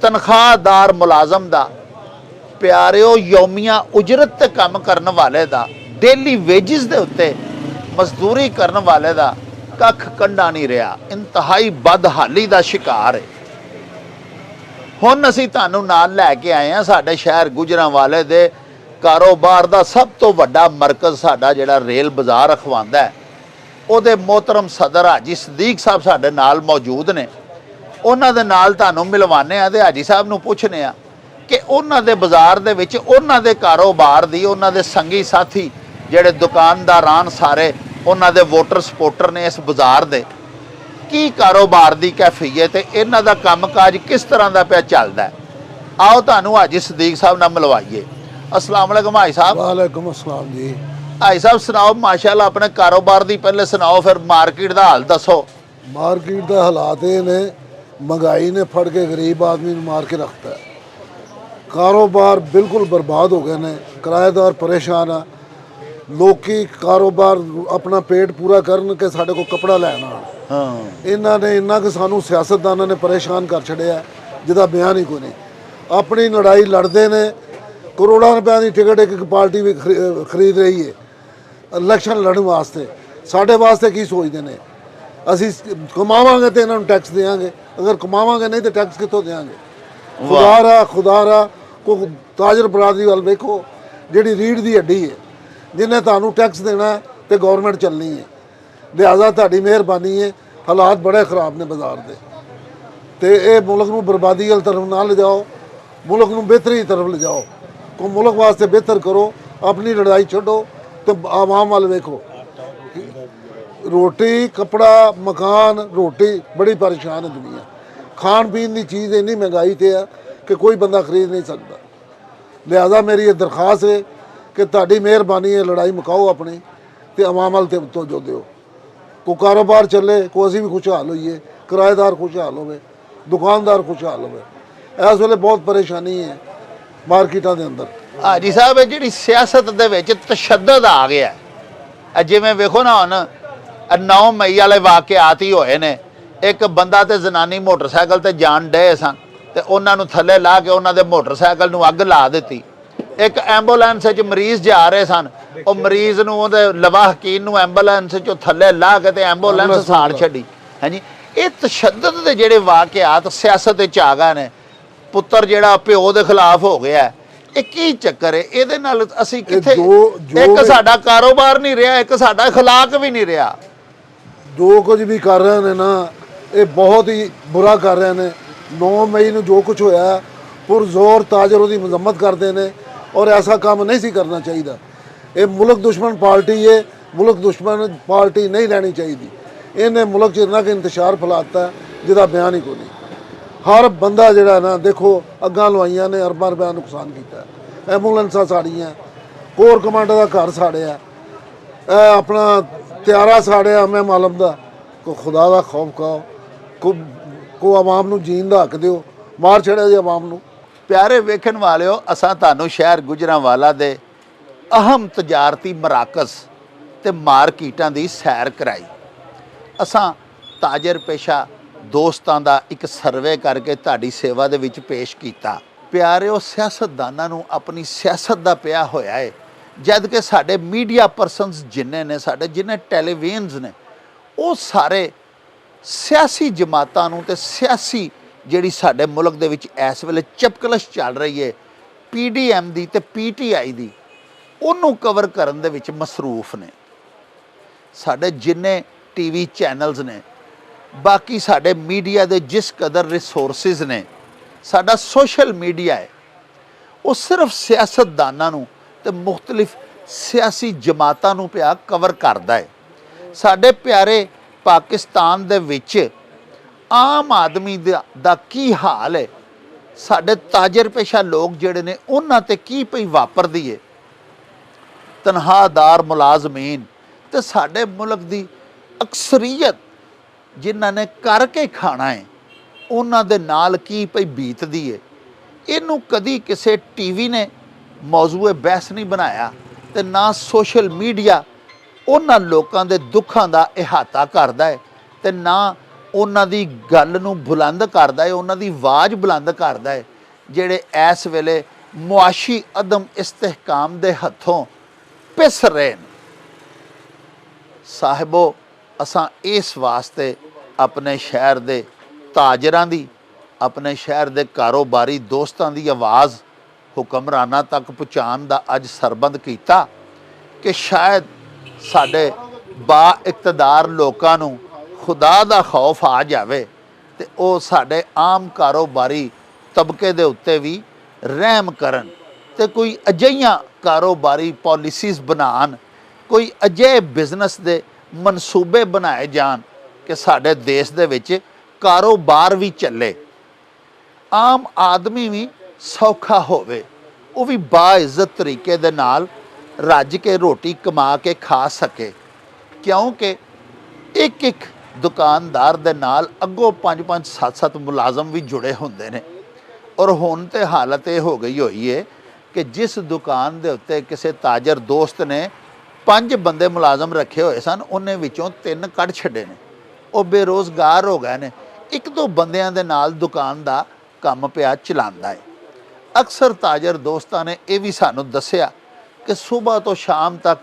ਤਨਖਾਹਦਾਰ ਮੁਲਾਜ਼ਮ ਦਾ, ਪਿਆਰਿਓ ਯੌਮੀਆ ਉਜਰਤ ਤੇ ਕੰਮ ਕਰਨ ਵਾਲੇ ਦਾ, ਡੇਲੀ ਵੇਜਿਸ ਦੇ ਉੱਤੇ ਮਜ਼ਦੂਰੀ ਕਰਨ ਵਾਲੇ ਦਾ ਕੱਖ ਕੰਡਾ ਨਹੀਂ ਰਿਹਾ। ਇੰਤਹਾਈ ਬਦਹਾਲੀ ਦਾ ਸ਼ਿਕਾਰ ਹੈ। ਹੁਣ ਅਸੀਂ ਤੁਹਾਨੂੰ ਨਾਲ ਲੈ ਕੇ ਆਏ ਹਾਂ ਸਾਡੇ ਸ਼ਹਿਰ ਗੁਜਰਾਂਵਾਲੇ ਦੇ ਕਾਰੋਬਾਰ ਦਾ ਸਭ ਤੋਂ ਵੱਡਾ ਮਰਕਜ਼, ਸਾਡਾ ਜਿਹੜਾ ਰੇਲ ਬਾਜ਼ਾਰ ਅਖਵਾਉਂਦਾ ਹੈ, ਉਹਦੇ ਮੋਹਤਰਮ ਸਦਰ ਹਾਜੀ ਸਦੀਕ ਸਾਹਿਬ ਸਾਡੇ ਨਾਲ ਮੌਜੂਦ ਨੇ। ਉਹਨਾਂ ਦੇ ਨਾਲ ਤੁਹਾਨੂੰ ਮਿਲਵਾਨੇ ਆ ਤੇ ਹਾਜੀ ਸਾਹਿਬ ਨੂੰ ਪੁੱਛਨੇ ਆ ਕਿ ਉਹਨਾਂ ਦੇ ਬਾਜ਼ਾਰ ਦੇ ਵਿੱਚ, ਉਹਨਾਂ ਦੇ ਕਾਰੋਬਾਰ ਦੀ, ਉਹਨਾਂ ਦੇ ਸੰਗੀ ਸਾਥੀ ਜਿਹੜੇ ਦੁਕਾਨਦਾਰਾਂ ਸਾਰੇ ਉਹਨਾਂ ਦੇ ਵੋਟਰ ਸਪੋਰਟਰ ਨੇ ਇਸ ਬਾਜ਼ਾਰ ਦੇ, ਕੀ ਕਾਰੋਬਾਰ ਦੀ ਕੈਫੀਅਤ ਤੇ ਇਹਨਾਂ ਦਾ ਕੰਮਕਾਜ ਕਿਸ ਤਰ੍ਹਾਂ ਦਾ ਪਿਆ ਚੱਲਦਾ। ਆਓ ਤੁਹਾਨੂੰ ਹਾਜੀ ਸਦੀਕ ਸਾਹਿਬ ਨਾਲ ਮਿਲਵਾਈਏ। अस्सलाम वालेकुम भाई साहब। वालेकुम अस्सलाम जी। भाई साहब सुनाओ, माशाल्लाह अपने कारोबार दी पहले सुनाओ, फिर मार्केट दा हाल दसो। मार्केट दा हालात ये ने, महंगाई ने फड़ के गरीब आदमी मार के रखता है। कारोबार बिल्कुल बर्बाद हो गए ने, किराएदार परेशान है। ਲੋਕੀ ਕਾਰੋਬਾਰ ਆਪਣਾ ਪੇਟ ਪੂਰਾ ਕਰਨ ਕਿ ਸਾਡੇ ਕੋਲ ਕੱਪੜਾ ਲੈਣ ਆਉਣ। ਹਾਂ ਇਹਨਾਂ ਨੇ ਇੰਨਾ ਕਿ ਸਾਨੂੰ ਸਿਆਸਤਦਾਨਾਂ ਨੇ ਪਰੇਸ਼ਾਨ ਕਰ ਛੱਡਿਆ ਜਿਹਦਾ ਬਿਆਨ ਹੀ ਕੋਈ ਨਹੀਂ। ਆਪਣੀ ਲੜਾਈ ਲੜਦੇ ਨੇ, ਕਰੋੜਾਂ ਰੁਪਏ ਦੀ ਟਿਕਟ ਇੱਕ ਪਾਰਟੀ ਵੀ ਖਰੀਦ ਰਹੀ ਹੈ ਇਲੈਕਸ਼ਨ ਲੜਨ ਵਾਸਤੇ। ਸਾਡੇ ਵਾਸਤੇ ਕੀ ਸੋਚਦੇ ਨੇ? ਅਸੀਂ ਕਮਾਵਾਂਗੇ ਤੇ ਇਹਨਾਂ ਨੂੰ ਟੈਕਸ ਦੇਵਾਂਗੇ, ਅਗਰ ਕਮਾਵਾਂਗੇ ਨਹੀਂ ਤੇ ਟੈਕਸ ਕਿੱਥੋਂ ਦੇਵਾਂਗੇ? ਖੁਦਾਰਾ ਕੋ ਤਾਜਰ ਬਰਾਦਰੀ ਵੱਲ ਵੇਖੋ, ਜਿਹੜੀ ਰੀੜ ਦੀ ਹੱਡੀ ਹੈ, ਜਿਹਨੇ ਤੁਹਾਨੂੰ ਟੈਕਸ ਦੇਣਾ ਤੇ ਗਵਰਨਮੈਂਟ ਚੱਲਣੀ ਹੈ। ਲਿਹਾਜ਼ਾ ਤੁਹਾਡੀ ਮਿਹਰਬਾਨੀ ਹੈ, ਹਾਲਾਤ ਬੜੇ ਖਰਾਬ ਨੇ ਬਾਜ਼ਾਰ ਦੇ, ਤੇ ਇਹ ਮੁਲਕ ਨੂੰ ਬਰਬਾਦੀ ਵਾਲੀ ਤਰਫ ਨਾ ਲਿਜਾਓ, ਮੁਲਕ ਨੂੰ ਬਿਹਤਰੀ ਤਰਫ ਲਿਜਾਓ। ਕੋ ਮੁਲਕ ਵਾਸਤੇ ਬਿਹਤਰ ਕਰੋ, ਆਪਣੀ ਲੜਾਈ ਛੱਡੋ ਤੇ ਆਵਾਮ ਵੱਲ ਵੇਖੋ। ਰੋਟੀ ਕੱਪੜਾ ਮਕਾਨ ਰੋਟੀ ਬੜੀ ਪਰੇਸ਼ਾਨ ਹੈ ਦੁਨੀਆ। ਖਾਣ ਪੀਣ ਦੀ ਚੀਜ਼ ਇੰਨੀ ਮਹਿੰਗਾਈ ਤੇ ਆ ਕਿ ਕੋਈ ਬੰਦਾ ਖਰੀਦ ਨਹੀਂ ਸਕਦਾ। ਲਿਹਾਜ਼ਾ ਮੇਰੀ ਇਹ ਦਰਖਾਸਤ ਹੈ ਕਿ ਤੁਹਾਡੀ ਮਿਹਰਬਾਨੀ ਹੈ, ਲੜਾਈ ਮੁਕਾਓ ਆਪਣੀ ਤੇ ਆਵਾਮ ਵੱਲ ਤੇ ਤਵੱਜੋ ਦਿਓ। ਕੋ ਕਾਰੋਬਾਰ ਚੱਲੇ, ਕੋ ਅਸੀਂ ਵੀ ਖੁਸ਼ਹਾਲ ਹੋਈਏ, ਕਿਰਾਏਦਾਰ ਖੁਸ਼ਹਾਲ ਹੋਵੇ, ਦੁਕਾਨਦਾਰ ਖੁਸ਼ਹਾਲ ਹੋਵੇ। ਇਸ ਵੇਲੇ ਬਹੁਤ ਪਰੇਸ਼ਾਨੀ ਹੈ ਮਾਰਕੀਟਾਂ ਦੇ ਅੰਦਰ। ਹਾਜੀ ਸਾਹਿਬ, ਇਹ ਜਿਹੜੀ ਸਿਆਸਤ ਦੇ ਵਿੱਚ ਤਸ਼ੱਦਦ ਆ ਗਿਆ, ਜਿਵੇਂ ਵੇਖੋ ਨਾ ਹੁਣ 9 ਮਈ ਵਾਲੇ ਵਾਕਿਆਤ ਹੀ ਹੋਏ ਨੇ। ਇੱਕ ਬੰਦਾ ਤੇ ਜ਼ਨਾਨੀ ਮੋਟਰਸਾਈਕਲ ਤੇ ਜਾਣ ਡਏ ਸਨ ਤੇ ਉਹਨਾਂ ਨੂੰ ਥੱਲੇ ਲਾ ਕੇ ਉਹਨਾਂ ਦੇ ਮੋਟਰਸਾਈਕਲ ਨੂੰ ਅੱਗ ਲਾ ਦਿੱਤੀ। ਇੱਕ ਐਂਬੂਲੈਂਸ 'ਚ ਮਰੀਜ਼ ਜਾ ਰਹੇ ਸਨ, ਉਹ ਮਰੀਜ਼ ਨੂੰ ਉਹਦੇ ਲਵਾਹਕੀਨ ਨੂੰ ਐਂਬੂਲੈਂਸ 'ਚੋਂ ਥੱਲੇ ਲਾ ਕੇ ਤੇ ਐਂਬੂਲੈਂਸ ਸਾੜ ਛੱਡੀ। ਹਾਂਜੀ, ਇਹ ਤਸ਼ੱਦਦ ਦੇ ਜਿਹੜੇ ਵਾਕਿਆਤ ਸਿਆਸਤ ਵਿੱਚ ਆ ਗਏ ਨੇ। ਪੁੱਤਰ ਜਿਹੜਾ ਪਿਓ ਦੇ ਖਿਲਾਫ ਹੋ ਗਿਆ, ਇਹ ਕੀ ਚੱਕਰ ਹੈ? ਇਹਦੇ ਨਾਲ ਅਸੀਂ ਕਿੱਥੇ, ਇੱਕ ਸਾਡਾ ਕਾਰੋਬਾਰ ਨਹੀਂ ਰਿਹਾ, ਇੱਕ ਸਾਡਾ ਅਖਲਾਕ ਵੀ ਨਹੀਂ ਰਿਹਾ। ਜੋ ਕੁਝ ਵੀ ਕਰ ਰਹੇ ਨੇ ਨਾ, ਇਹ ਬਹੁਤ ਹੀ ਬੁਰਾ ਕਰ ਰਹੇ ਨੇ। 9 ਮਈ ਨੂੰ ਜੋ ਕੁਝ ਹੋਇਆ, ਪੁਰਜ਼ੋਰ ਤਾਜਰ ਉਹਦੀ ਮਜ਼ੰਮਤ ਕਰਦੇ ਨੇ, ਔਰ ਐਸਾ ਕੰਮ ਨਹੀਂ ਸੀ ਕਰਨਾ ਚਾਹੀਦਾ। ਇਹ ਮੁਲਕ ਦੁਸ਼ਮਣ ਪਾਰਟੀ ਹੈ, ਮੁਲਕ ਦੁਸ਼ਮਣ ਪਾਰਟੀ ਨਹੀਂ ਰਹਿਣੀ ਚਾਹੀਦੀ। ਇਹਨੇ ਮੁਲਕ 'ਚ ਇੰਨਾ ਕਿ ਇੰਤਸ਼ਾਰ ਫੈਲਾਤਾ ਜਿਹਦਾ ਬਿਆਨ ਹੀ ਕੋਈ ਨਹੀਂ। ਹਰ ਬੰਦਾ ਜਿਹੜਾ ਨਾ ਦੇਖੋ, ਅੱਗਾਂ ਲਵਾਈਆਂ ਨੇ, ਅਰਬਾਂ ਰੁਪਏ ਨੁਕਸਾਨ ਕੀਤਾ, ਐਂਬੂਲੈਂਸਾਂ ਸਾੜੀਆਂ, ਕੋਰ ਕਮਾਂਡਰ ਦਾ ਘਰ ਸਾੜਿਆ, ਆਪਣਾ ਤਿਆਰਾ ਸਾੜਿਆ ਮੈਂ ਮਾਲਮ ਦਾ। ਕੋ ਖੁਦਾ ਦਾ ਖੌਫ ਖਾਓ, ਕੋ ਆਵਾਮ ਨੂੰ ਜੀਣ ਦਾ ਹੱਕ ਦਿਓ, ਮਾਰ ਛੜਿਆ ਜੀ ਆਵਾਮ ਨੂੰ। ਪਿਆਰੇ ਵੇਖਣ ਵਾਲਿਓ, ਅਸਾਂ ਤੁਹਾਨੂੰ ਸ਼ਹਿਰ ਗੁਜਰਾਂਵਾਲਾ ਦੇ ਅਹਿਮ ਤਜਾਰਤੀ ਮਰਾਕਜ਼ ਤੇ ਮਾਰਕੀਟਾਂ ਦੀ ਸੈਰ ਕਰਾਈ। ਅਸਾਂ ਤਾਜਰ ਪੇਸ਼ਾ ਦੋਸਤਾਂ ਦਾ ਇੱਕ ਸਰਵੇ ਕਰਕੇ ਤੁਹਾਡੀ ਸੇਵਾ ਦੇ ਵਿੱਚ ਪੇਸ਼ ਕੀਤਾ। ਪਿਆਰਿਓ, ਸਿਆਸਤਦਾਨਾਂ ਨੂੰ ਆਪਣੀ ਸਿਆਸਤ ਦਾ ਪਿਆ ਹੋਇਆ ਹੈ, ਜਦ ਕਿ ਸਾਡੇ ਮੀਡੀਆ ਪਰਸਨਸ ਜਿੰਨੇ ਨੇ, ਸਾਡੇ ਜਿੰਨੇ ਟੈਲੀਵਿਜ਼ਨਸ ਨੇ, ਉਹ ਸਾਰੇ ਸਿਆਸੀ ਜਮਾਤਾਂ ਨੂੰ ਤੇ ਸਿਆਸੀ ਜਿਹੜੀ ਸਾਡੇ ਮੁਲਕ ਦੇ ਵਿੱਚ ਇਸ ਵੇਲੇ ਚਪਕਲਸ਼ ਚੱਲ ਰਹੀ ਹੈ PDM ਦੀ ਤੇ PTI ਦੀ, ਉਹਨੂੰ ਕਵਰ ਕਰਨ ਦੇ ਵਿੱਚ ਮਸਰੂਫ ਨੇ। ਸਾਡੇ ਜਿੰਨੇ TV ਚੈਨਲਸ ਨੇ, ਬਾਕੀ ਸਾਡੇ ਮੀਡੀਆ ਦੇ ਜਿਸ ਕਦਰ ਰਿਸੋਰਸਿਸ ਨੇ, ਸਾਡਾ ਸੋਸ਼ਲ ਮੀਡੀਆ ਹੈ, ਉਹ ਸਿਰਫ ਸਿਆਸਤਦਾਨਾਂ ਨੂੰ ਤੇ ਮੁਖਤਲਿਫ ਸਿਆਸੀ ਜਮਾਤਾਂ ਨੂੰ ਪਿਆ ਕਵਰ ਕਰਦਾ ਹੈ। ਸਾਡੇ ਪਿਆਰੇ ਪਾਕਿਸਤਾਨ ਦੇ ਵਿੱਚ ਆਮ ਆਦਮੀ ਦਾ ਕੀ ਹਾਲ ਹੈ, ਸਾਡੇ ਤਾਜਰ ਪੇਸ਼ਾ ਲੋਕ ਜਿਹੜੇ ਨੇ ਉਹਨਾਂ ਤੇ ਕੀ ਪਈ ਵਾਪਰਦੀ ਹੈ, ਤਨਖਾਹਦਾਰ ਮੁਲਾਜ਼ਮੀਨ ਤੇ ਸਾਡੇ ਮੁਲਕ ਦੀ ਅਕਸਰੀਅਤ ਜਿਨ੍ਹਾਂ ਨੇ ਕਰਕੇ ਖਾਣਾ ਹੈ, ਉਹਨਾਂ ਦੇ ਨਾਲ ਕੀ ਪਈ ਬੀਤਦੀ ਹੈ। ਇਹਨੂੰ ਕਦੀ ਕਿਸੇ TV ਨੇ ਮੌਜ਼ੂਏ ਬਹਿਸ ਨਹੀਂ ਬਣਾਇਆ ਤੇ ਨਾ ਸੋਸ਼ਲ ਮੀਡੀਆ ਉਹਨਾਂ ਲੋਕਾਂ ਦੇ ਦੁੱਖਾਂ ਦਾ ਇਹਾਤਾ ਕਰਦਾ ਹੈ ਤੇ ਨਾ ਉਹਨਾਂ ਦੀ ਗੱਲ ਨੂੰ ਬੁਲੰਦ ਕਰਦਾ ਹੈ, ਉਹਨਾਂ ਦੀ ਆਵਾਜ਼ ਬੁਲੰਦ ਕਰਦਾ ਹੈ, ਜਿਹੜੇ ਇਸ ਵੇਲੇ ਮੁਆਸ਼ੀ ਅਦਮ ਇਸਤਹਿਕਾਮ ਦੇ ਹੱਥੋਂ ਪਿਸ ਰਹੇ ਨੇ। ਸਾਹਿਬੋ, ਅਸਾਂ ਇਸ ਵਾਸਤੇ ਆਪਣੇ ਸ਼ਹਿਰ ਦੇ ਤਾਜਰਾਂ ਦੀ, ਆਪਣੇ ਸ਼ਹਿਰ ਦੇ ਕਾਰੋਬਾਰੀ ਦੋਸਤਾਂ ਦੀ ਆਵਾਜ਼ ਹੁਕਮਰਾਨਾਂ ਤੱਕ ਪਹੁੰਚਾਉਣ ਦਾ ਅੱਜ ਸਰਬੰਦ ਕੀਤਾ ਕਿ ਸ਼ਾਇਦ ਸਾਡੇ ਬਾ ਇਕਤਦਾਰ ਲੋਕਾਂ ਨੂੰ ਖੁਦਾ ਦਾ ਖੌਫ ਆ ਜਾਵੇ ਤੇ ਉਹ ਸਾਡੇ ਆਮ ਕਾਰੋਬਾਰੀ ਤਬਕੇ ਦੇ ਉੱਤੇ ਵੀ ਰਹਿਮ ਕਰਨ ਤੇ ਕੋਈ ਅਜਿਹੀਆਂ ਕਾਰੋਬਾਰੀ ਪਾਲਿਸੀਜ਼ ਬਣਾਉਣ, ਕੋਈ ਅਜਿਹੇ ਬਿਜ਼ਨਸ ਦੇ ਮਨਸੂਬੇ ਬਣਾਏ ਜਾਣ ਕਿ ਸਾਡੇ ਦੇਸ਼ ਦੇ ਵਿੱਚ ਕਾਰੋਬਾਰ ਵੀ ਚੱਲੇ, ਆਮ ਆਦਮੀ ਵੀ ਸੌਖਾ ਹੋਵੇ, ਉਹ ਵੀ ਬਾਇਜ਼ਤ ਤਰੀਕੇ ਦੇ ਨਾਲ ਰੱਜ ਕੇ ਰੋਟੀ ਕਮਾ ਕੇ ਖਾ ਸਕੇ। ਕਿਉਂਕਿ ਇੱਕ ਇੱਕ ਦੁਕਾਨਦਾਰ ਦੇ ਨਾਲ ਅੱਗੋਂ 5-5 7-7 ਮੁਲਾਜ਼ਮ ਵੀ ਜੁੜੇ ਹੁੰਦੇ ਨੇ। ਔਰ ਹੁਣ ਤੇ ਹਾਲਤ ਇਹ ਹੋ ਗਈ ਹੋਈ ਹੈ ਕਿ ਜਿਸ ਦੁਕਾਨ ਦੇ ਉੱਤੇ ਕਿਸੇ ਤਾਜਰ ਦੋਸਤ ਨੇ 5 ਬੰਦੇ ਮੁਲਾਜ਼ਮ ਰੱਖੇ ਹੋਏ ਸਨ, ਉਹਨੇ ਵਿੱਚੋਂ 3 ਕੱਢ ਛੱਡੇ ਨੇ, ਉਹ ਬੇਰੋਜ਼ਗਾਰ ਹੋ ਗਏ ਨੇ। 1-2 ਬੰਦਿਆਂ ਦੇ ਨਾਲ ਦੁਕਾਨ ਦਾ ਕੰਮ ਪਿਆ ਚਲਾਉਂਦਾ ਹੈ। ਅਕਸਰ ਤਾਜਰ ਦੋਸਤਾਂ ਨੇ ਇਹ ਵੀ ਸਾਨੂੰ ਦੱਸਿਆ ਕਿ ਸਵੇਰ ਤੋਂ ਸ਼ਾਮ ਤੱਕ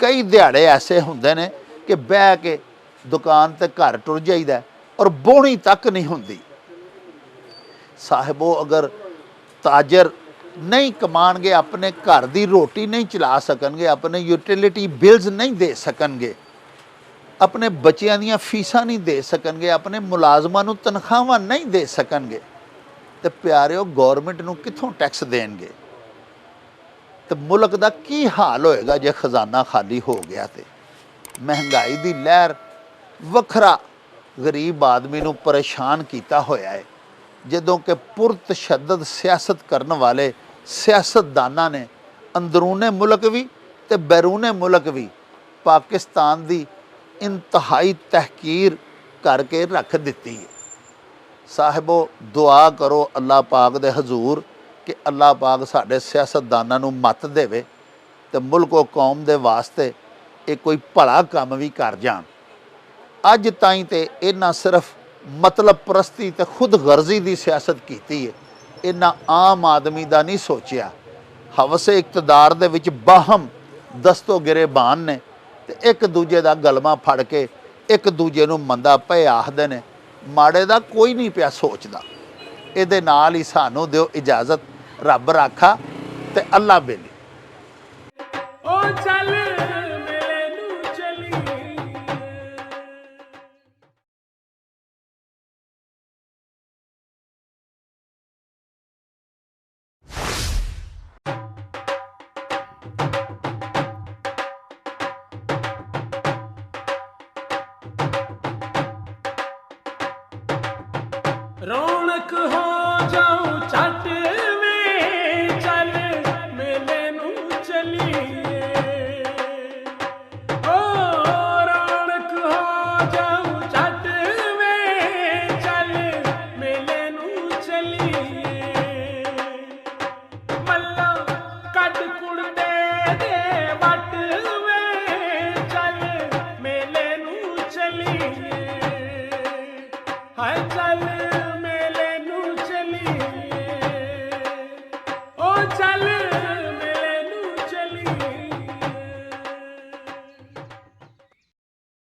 ਕਈ ਦਿਹਾੜੇ ਐਸੇ ਹੁੰਦੇ ਨੇ ਕਿ ਬਹਿ ਕੇ ਦੁਕਾਨ ਤੇ ਘਰ ਟੁਰ ਜਾਈਦਾ ਔਰ ਬੋਹਣੀ ਤੱਕ ਨਹੀਂ ਹੁੰਦੀ। ਸਾਹਿਬੋ, ਅਗਰ ਤਾਜਰ ਨਹੀਂ ਕਮਾਣਗੇ, ਆਪਣੇ ਘਰ ਦੀ ਰੋਟੀ ਨਹੀਂ ਚਲਾ ਸਕਣਗੇ, ਆਪਣੇ ਯੂਟਿਲਿਟੀ ਬਿਲਸ ਨਹੀਂ ਦੇ ਸਕਣਗੇ, ਆਪਣੇ ਬੱਚਿਆਂ ਦੀਆਂ ਫੀਸਾਂ ਨਹੀਂ ਦੇ ਸਕਣਗੇ, ਆਪਣੇ ਮੁਲਾਜ਼ਮਾਂ ਨੂੰ ਤਨਖਾਹਾਂ ਨਹੀਂ ਦੇ ਸਕਣਗੇ, ਤੇ ਪਿਆਰਿਓ ਗੌਰਮੈਂਟ ਨੂੰ ਕਿੱਥੋਂ ਟੈਕਸ ਦੇਣਗੇ? ਤੇ ਮੁਲਕ ਦਾ ਕੀ ਹਾਲ ਹੋਏਗਾ ਜੇ ਖਜ਼ਾਨਾ ਖਾਲੀ ਹੋ ਗਿਆ? ਤੇ ਮਹਿੰਗਾਈ ਦੀ ਲਹਿਰ ਵੱਖਰਾ ਗਰੀਬ ਆਦਮੀ ਨੂੰ ਪਰੇਸ਼ਾਨ ਕੀਤਾ ਹੋਇਆ ਹੈ, ਜਦੋਂ ਕਿ ਪੁਰਤਸ਼ੱਦਦ ਸਿਆਸਤ ਕਰਨ ਵਾਲੇ ਸਿਆਸਤਦਾਨਾਂ ਨੇ ਅੰਦਰੂਨੇ ਮੁਲਕ ਵੀ ਤੇ ਬੈਰੂਨੇ ਮੁਲਕ ਵੀ ਪਾਕਿਸਤਾਨ ਦੀ ਇੰਤਹਾਈ ਤਹਿਕੀਰ ਕਰਕੇ ਰੱਖ ਦਿੱਤੀ ਹੈ। ਸਾਹਿਬੋ, ਦੁਆ ਕਰੋ ਅੱਲਾਹ ਪਾਕ ਦੇ ਹਜ਼ੂਰ ਕਿ ਅੱਲਾਹ ਪਾਕ ਸਾਡੇ ਸਿਆਸਤਦਾਨਾਂ ਨੂੰ ਮੱਤ ਦੇਵੇ ਤੇ ਮੁਲਕ ਕੌਮ ਦੇ ਵਾਸਤੇ ਇਹ ਕੋਈ ਭਲਾ ਕੰਮ ਵੀ ਕਰ ਜਾਣ। ਅੱਜ ਤਾਈਂ ਤੇ ਇਹਨਾਂ ਸਿਰਫ ਮਤਲਬ ਪ੍ਰਸਤੀ ਤੇ ਖੁਦ ਗਰਜ਼ੀ ਦੀ ਸਿਆਸਤ ਕੀਤੀ ਹੈ, ਇਹਨਾਂ ਆਮ ਆਦਮੀ ਦਾ ਨਹੀਂ ਸੋਚਿਆ। ਹਵਸੇ ਇਕਤਦਾਰ ਦੇ ਵਿੱਚ ਬਾਹਮ ਦਸਤੋ ਗਿਰੇਬਾਨ ਨੇ ਤੇ ਇੱਕ ਦੂਜੇ ਦਾ ਗਲਮਾ ਫੜ ਕੇ ਇੱਕ ਦੂਜੇ ਨੂੰ ਮੰਦਾ ਪਏ ਆਖਦੇ ਨੇ, ਮਾੜੇ ਦਾ ਕੋਈ ਨਹੀਂ ਪਿਆ ਸੋਚਦਾ। ਇਹਦੇ ਨਾਲ ਹੀ ਸਾਨੂੰ ਦਿਓ ਇਜਾਜ਼ਤ, ਰੱਬ ਰਾਖਾ ਤੇ ਅੱਲਾ ਬੇਲੀ। ਉਹ ਚੱਲ ਮੇਲੇ ਨੂੰ ਚਲੀ रौनक हो जाऊं चढ़